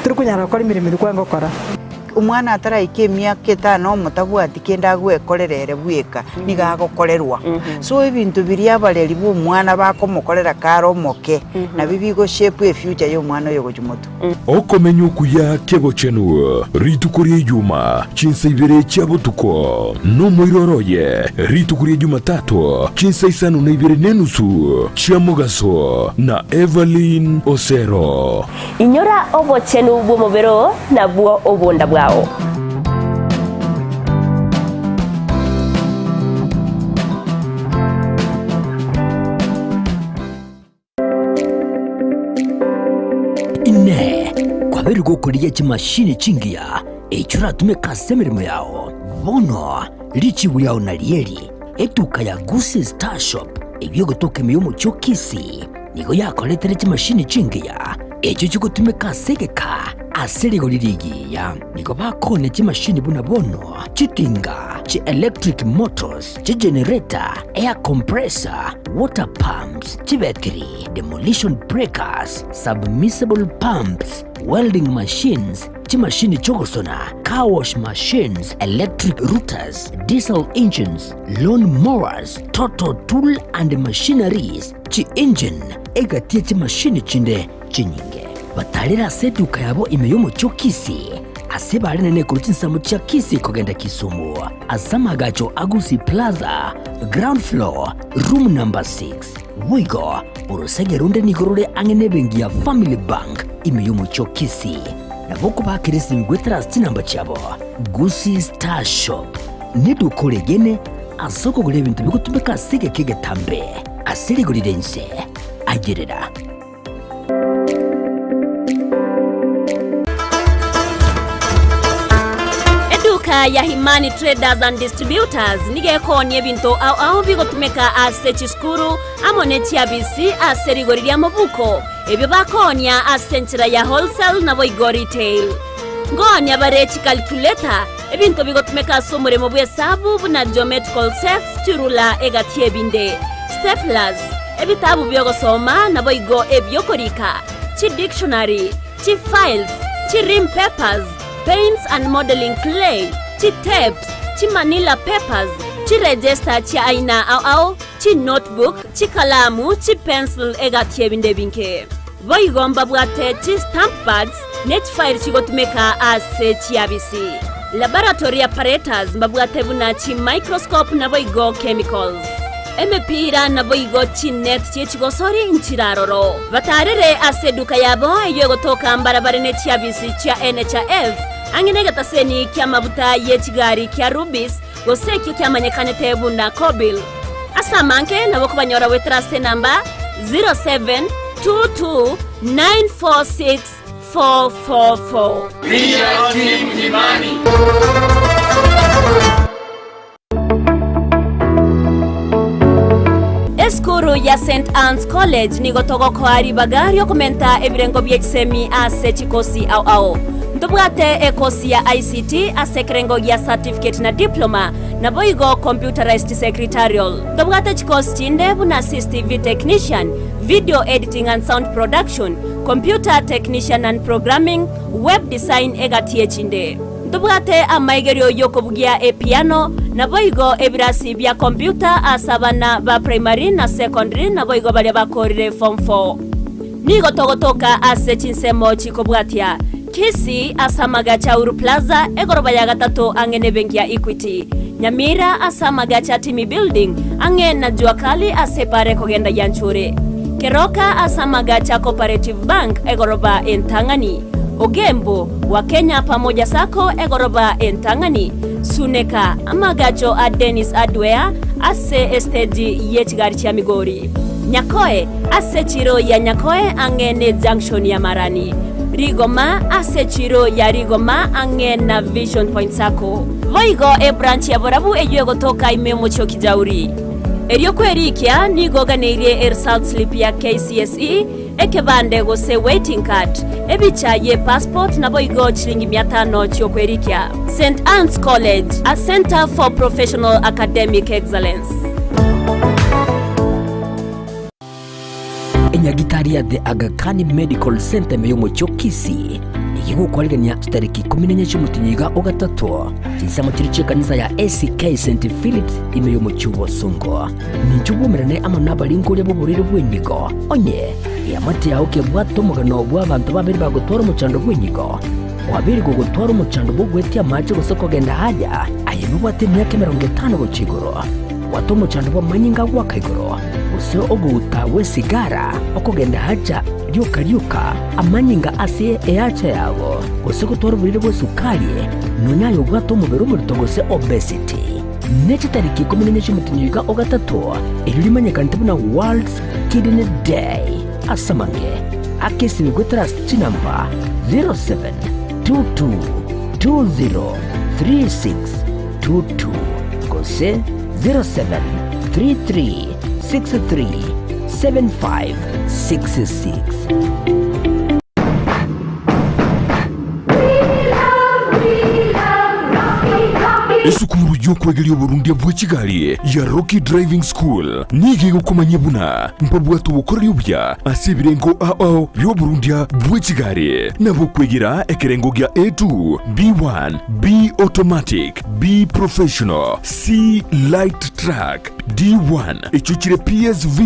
S22: turi kunyara gukora mirimo dukwango kora
S28: umwana ataraike myaka 5 omutabwati kenda gwekorerere bweka nigagokorerwa so ibintu biri abareri bwo umwana bakomukorera karo moke na bibigo shape future yo mwana yo gojumoto
S1: okomenya okuya kego chenu ritukuri juma chinsa ibere chabutuko no moiroroye ritukuri juma 3 chinsa isanu na ibere nenusu chiamugaso na Evelyn Osero
S24: inyora obo chenu bwo mobero na bwo obonda bwao
S29: ine kwabirgo kuriya chimashini chingia echura tume kasemirimo yao bono
S5: lichi wiyao na lieli eduka ya Gusii Star Shop ibyo gutoka miyomo cyo Kisii nigo yakoletere chimashini chingiya echo chigutumika segeka asirigo lirigiya nigo bakone chimashini buna bono chitinga chi electric motors chi generator air compressor water pumps chi battery demolition breakers submersible pumps welding machines chi machine chogosona car wash machines electric routers diesel engines lawn mowers total tool and machineries chi engine egatie chi machine chinde chinyinge batalira seduka yabo imeyomo cyo Kisii asebali nene kurutinsamu cha Kisii kogenda Kisumu asamagacho Gusii Plaza ground floor room number 6 wigo urusege runde nigorore angene bengi ya Family Bank imeyomo cyo Kisii naboko bakirisi ngwetrust namba chabo Gusii Star Shop nidukoregene asoko gule bintu bigutumika sige kige tambe asiri gulidense agerera
S24: ya Himani Traders and Distributors nigekonie bintu au bigotumeka ase chiskuru amone chiabisi ase rigori ya mabuko ebyo bakonia asenchira ya wholesale na boigo retail ngonya barechi calculator ebintu bigotumeka somure mu bwesabu buna geometrical sets chirula egatie binde staplers ebitabu byogosoma na boigo ebyokorika chi dictionary chi files chi rim papers paints and modeling clay chi tapes chi manila papers chi register chi aina au chi notebook chi kalamu chi pencil egatie binde binke boigomba bwate chi stamp pads net file chi gotumeka ase chi abisi laboratory apparatus mbabwate buna chi microscope na boigo chemicals emepira na boigo chi net chi chigosori nchiraroro batarere ase duka yabo iyo gotoka mbarabara net chi abisi cha NHF anginega taseni kia mabuta yechigari kia rubis goseki kia manyekane tebu na kobil asamanke na wako banyora wetrase namba 0722946444
S6: Ria Team Nyimani.
S24: Eskuru ya St. Anne's College ni gotogo kwa bagari okumenta ebirengo byekisemi ase chikosi au ndubwate ekosi ya ICT asekrengo ya certificate na diploma na boigo computerized secretarial ndubwate chikosi chinde buna CCTV technician video editing and sound production computer technician and programming web design egatie chinde ndubwate amaigerio yokobugia piano na boigo ebirasi bya computer asabana ba primary na secondary na boigo bali bakorire form 4 nigo togotoka ase chinsemo chikobwatia Kisii asamaga cha Uru Plaza egoroba ya gatatu angene benki ya Equity Nyamira asamaga cha Timi Building angena juakali asepare kogenda yanchure Keroka asamaga cha Cooperative Bank egoroba entangani Ogembo wa Kenya pamoja sako egoroba entangani Suneka amagacho a Dennis Adwea ase estedi yechigari cha Migori Nyakoe ase chiro ya Nyakoe angene junction ya Marani Rigoma ase chiro ya Rigoma angena Vision Point sako Voigo branch ya Borabu eyo gotoka imemo cho kijauri Erio kwerikia nigoga neirie result slip ya KCSE ekebande gose waiting card ebicha ye passport na boigo chilingi 500 chyo kwerikia St. Anne's College, a center for professional academic excellence.
S5: Enyagitari ya The Aga Khan Medical Center meyomo cyo Kisii igigo kwaliganya tariki 14 cy'umutinyiga ogatatu kisamo kiri kanisa ya ACK St. Philip's imeyomo cy'ubo songo ninjubo merane amana balinko lebo burire bwenyigo onye yamati yaoke bwato mugano bw'abantu babiri bagotora umucando bwenyigo wabiri gugutwara umucando bugwetia maje gusoko genda haja ayibubate myaka 50 gukigoro wato umucando bw'amanyinga gwakaigoro use oguta we sigara okugenda haja ryuka amanyinga ase eacha yago use gutwara burire bwo sukari nonyayo bwato mubero murutogose obesity nechi tariki 14 cy'umutinyiga ogatatu iririmanyekana tubuna World Kidney Day asamange akesi gutras chinamba 0722203622 bose 0733637566.
S1: Esukuru y'okwegerya Oburundi bwa Kigali ya Rocky Driving School nige gukomanya buna mpabwatu bukorera ubya asibirengo ao y'Oburundi bwa Kigali nabo kwegera ekerengo gya A2 B1 B automatic B professional C light track D1 echuchire PSV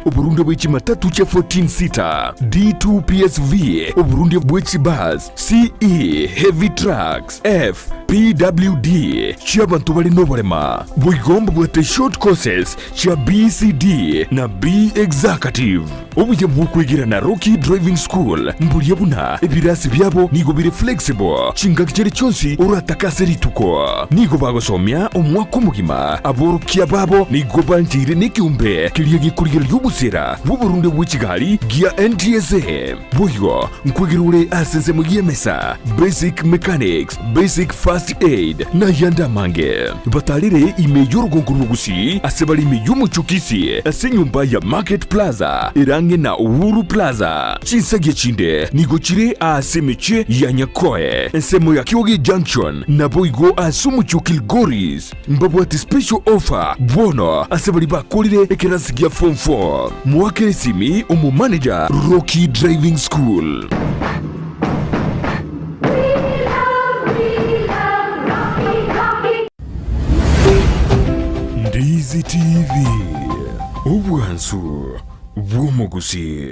S1: Oburundi bwa Chimatatu cha 14 seater D2 PSV Oburundi bwa Chibus CE heavy trucks F PWD cy'abantu bari no barema bugomba bwate short courses cya BCD na B executive ubuye bwukwigira na Rocky Driving School mburiye buna ibirasi byabo nigo biri flexible cingakire cyonsi uratakase rituko nigo bagosomya umwaka mugima aborukiya babo nigo banjire n'icyumbe kiriye gikurigiro y'ubusera bw'Uburundi bwa Kigali gia NTSA buyo nkwigirure asenze mu yemesa basic mechanics basic first aid na yanda mange batalire imeyo Gusii asebali imeyo muchukisi asenyumba ya Market Plaza irange na Uhuru Plaza chinsage chinde nigochire asemeche ya Nyakoe ensemo ya Kiogi Junction na boigo asumuchukil Goris mbabwati special offer bono asebali bakolire ekerasigia form 4 mwake simi umu manager Rocky Driving School. Ndizi TV Obwansu Bwomogusii.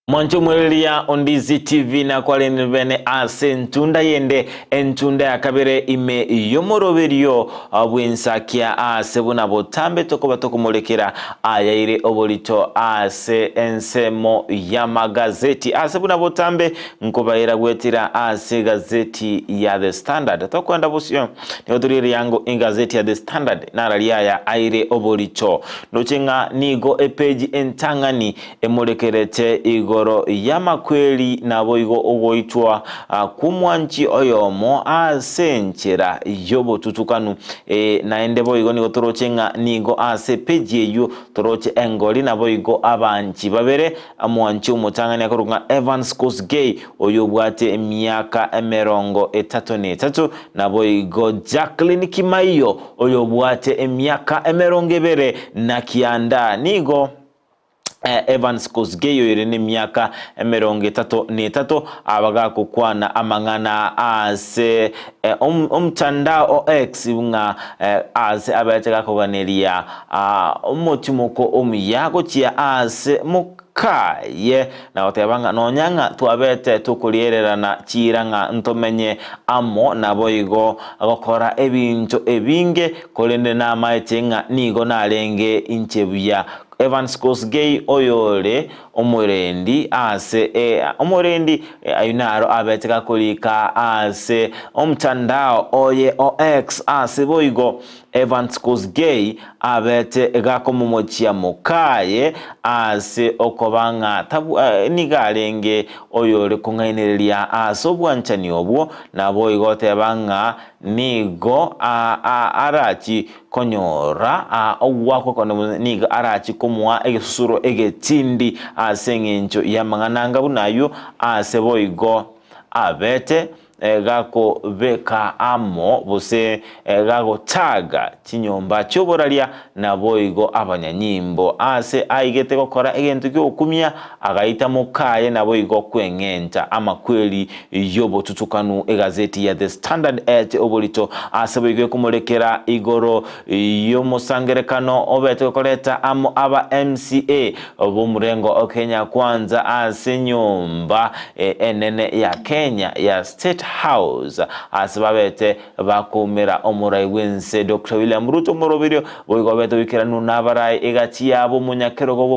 S3: Mwancho mwelelia Ndizi TV na kwa lenivene ase ntunda yende entunda ya kabere ime yomoroverio bw'ENSAKIA ase buna botambe toko batoko molekera ayaire obolito ase ensemo ya magazeti ase buna botambe nkobaira gwetira ase gazeti ya The Standard tokwenda busyo niyoturire yango ingazeti ya The Standard naralia ya aire obolito nochenga nigo epeji entangani emolekerete igoro yamakweli na boigo ogoitwa kumwanchi oyomo asenchera yobo tutukanu naende boigo nigo torochenga nigo ase peji eyo toroche engoli na boigo abanchi babere amwanchi umutangani akorunga Evans Gusii oyobwate emyaka 33 na boigo Jacqueline Kimaiyo oyobwate emyaka 20 na kianda nigo Evans Gusii yoyire ni myaka 33 abaga kukwana amangana ase umtandao X nga ase abateka kubanelia umutimoko omuyago chia ase mukaye na otebanga nonyanga twabete tukuliererana chiranga ntomenye amo na boigo agokora ebintu ebinge kolende na maitenga nigo nalenge inchebuya Evans Gusii oyole omurendi ase omurendi ayunaro abeteka kulika ase omtandao oye OX ase boigo Evans Gusii abete gakomumochia mukaye ase okobanga tabu nigalenge oyole kungainelia ase obwanchani obwo na boigo tebanga nigo arachi konyora owako kono niga arachi kumwa egesusuro egetindi asengencho yamangananga bunayo aseboigo abete gako beka amo buse gago taga chinyomba choboralia na boigo abanyanyimbo ase aigete gokora egento kyokumya agaita mukaye na boigo kwengenta amakweli yobo tutukanu egazeti ya The Standard obolito ase boigo kumolekera igoro yomusangerekano obete gokoreta amo aba MCA obumurengo Kenya kwanza ase nyomba enene ya Kenya ya State House asibabete bakumira omurai wense Dr. William Ruto Morobirio boigo beto wikiranu nabarai egati yabo munyakerogo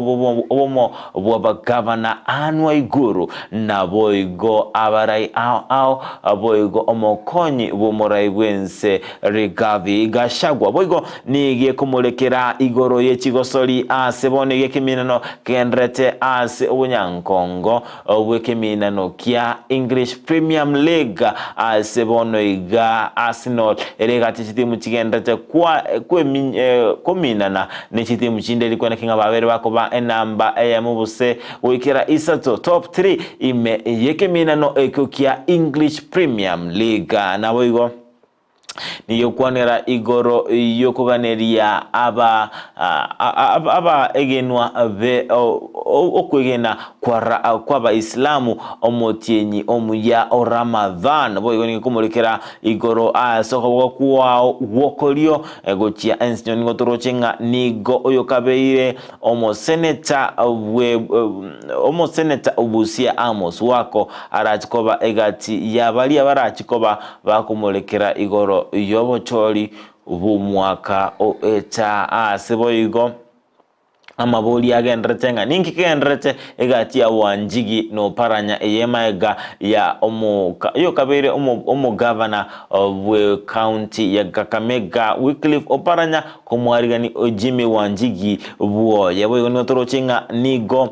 S3: bomo bwa governor Anwa Iguru na boigo abarai ao boigo omokonyi bomurai wense Rigathi Gachagua boigo nigie kumulekera igoro yechigosori asebone gekiminano kendrete ase obunyankongo obwekiminano kia English Premium League asebono iga Arsenal eregati chitimu chigendrete kwa kominana ne chitimu chindeli kwa kinga babere bakoba enamba eyamubuse wikira isato top 3 ime yekiminano ekokia English Premium League na boigo niyo kwanera igoro yokuganeria aba egenwa be okwegena kwa ba Islamu omotienyi omuya Ramadan boigo ni kumulikira igoro soko kwa wokolio egochia ensinyo ngotorocenga nigo oyokabeire omo senator Busia Amos wako arachikoba egati yabali abarachikoba bakumulekera igoro yobochori bumwaka oeta aseboigo amaboli agendretenga ninki kendrete egati ya Wanjigi no paranya eyemaega ya yo kabere omo governor we county ya Kakamega Wycliffe oparanya komwarigani Jimmy Wanjigi buo yabo ni torochinga nigo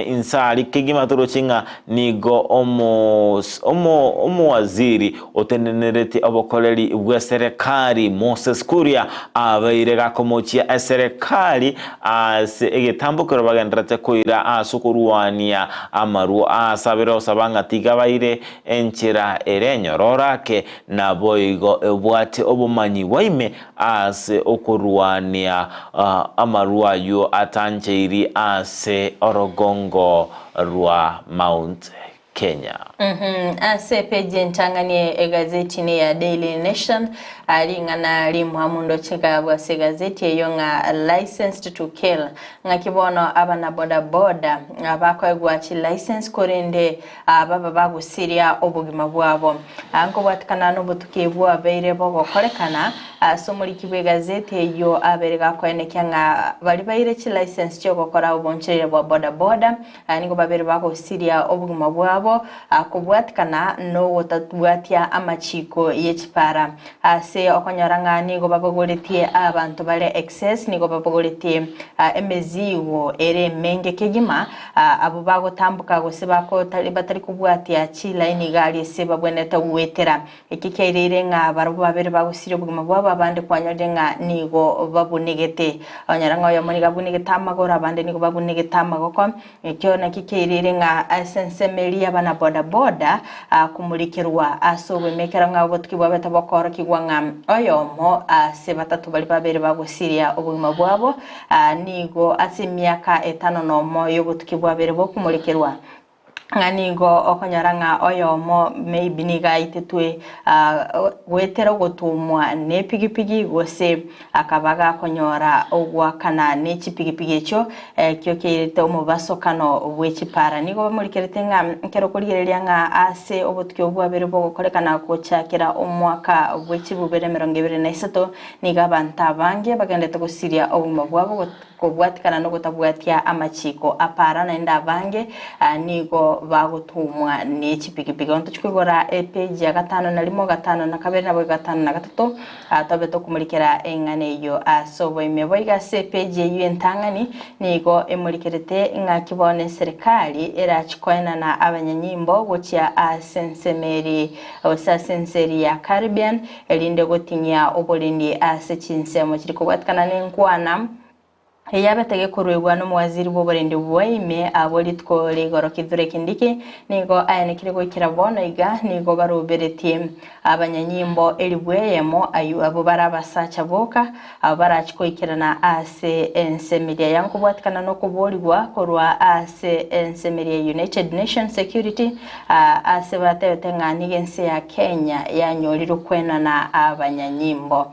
S3: insali kigima torochinga nigo omo waziri otenenerete obokoleri bwa serikali Moses Kuria abairega komochia serikali egetambukiro bagendrete koira asukuruwania amaru asabiro sabanga tigabaire enchira erenyororake na boigo ebwate obumanyi waime ase okuruwania amaru ayo atancheiri ase orogongo rwa Mount Kenya.
S2: Ase peji ntanganie egazeti ni ya Daily Nation alingana limuhamundo chika bwase gazeti eyonga licensed to kill nga kibono abana boda boda abako egwachi license korende baba bagusiria obugima bwabo anko bwatikana no butukebwa beire bogo kolekana somuli kibwe gazeti eyo aberega kwenekya nga bali baire chi license cyo gukora oboncherere bwa boda boda ningo babere bagusiria obugima bwabo akubwatikana no wotatwatia amachiko yechipara ase okonyoranga nigo babagoletie abantu bale excess nigo babagoletie emeziwo ere menge kegima abo bagotambuka gosebako batari kubwatia chila inigali seba bweneta uwetera ikikeirire nga barabo babere bagusire obugima bwabo abande kwanyorenga nigo babunegete onyoranga yo muri gabunegeta amagora abande nigo babunegeta amagoko ekyo nakikeirire nga asensemeli abana boda boda kumulikirwa asowe mekera nga obotukibwa betabokora kigwanga oyomo se batatu bali babere bagusiria obugima bwabo nigo ase myaka 5 nomo yobutukibwa bere bokumulikirwa nganigo okonyaranga oyomo maybe niga itetwe wetera gotumwa ne pigipigi gose akabaga konyora ogwakana ne chipigipigi echo kyo kirete omubaso kano bwechipara nigo bamurikerete nga nkero kurigereria nga ase obutyo bwabere bogokorekana kochakira omwaka bwechibubere 2023 niga banta bange bagendete gusiria obuma bwabo kobwatikana no gutabwatia amachiko apara naenda bange nigo bagutumwa ne chipigipigi onto chikigora page ya 5 na limo 5 na kabere na 5 na 3 tabeto kumulikira engane yo asobo imeboiga se page yu ntangani nigo emulikerete nga kibone serikali era chikoena na abanyanyimbo gochia asensemeri osasenseri ya Caribbean elinde gotinya obolindi asechinsemo chiriko bwatikana nenkwana eyabetege kurwegwa no mwaziri boborende bwaime abolitko legoro kidure kindiki nigo ayanekire gukira bono iga nigo baruberetie abanyanyimbo elibweyemo ayu abo barabasacha boka abarachiko ikirana ase ensemeria yanko bwatikana no kubolibwa korwa ase ensemeria United Nations Security ase batete nganigense ya Kenya yanyoliro kwena na abanyanyimbo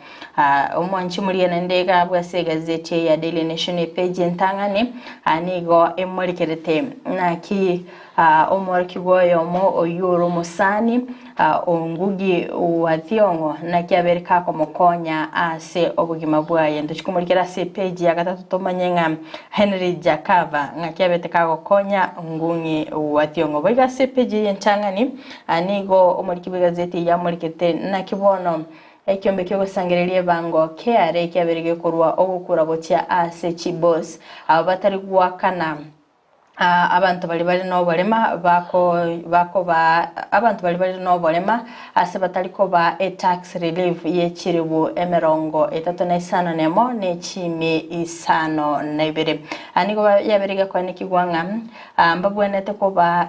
S2: umwanchi muri nendega bwase gazeti ya Daily Nation shine page entangani anigo emorikerete naki omoriki goyomo oyuro musani ongugi wa Thiongo na kiaberika komokonya ase obugima bwaye nduchikumurikira se page ya gatatu tomanyenga Henry Jakava ngakiabeteka gokonya ngungi wa Thiongo boiga se page yentangani anigo omoriki bigazeti ya morikete na kibono ekiombe kyo gusangireria bango KRA kiaberege kurwa ogukura botia ase chibos abatari gwakana abantu bali no bolema abantu bali no bolema ase bataliko ba tax relief ye kiribu emerongo 35 nemo ne chimi isano na ibere anigo yaberege kwa nikigwanga mbabwenete ko ba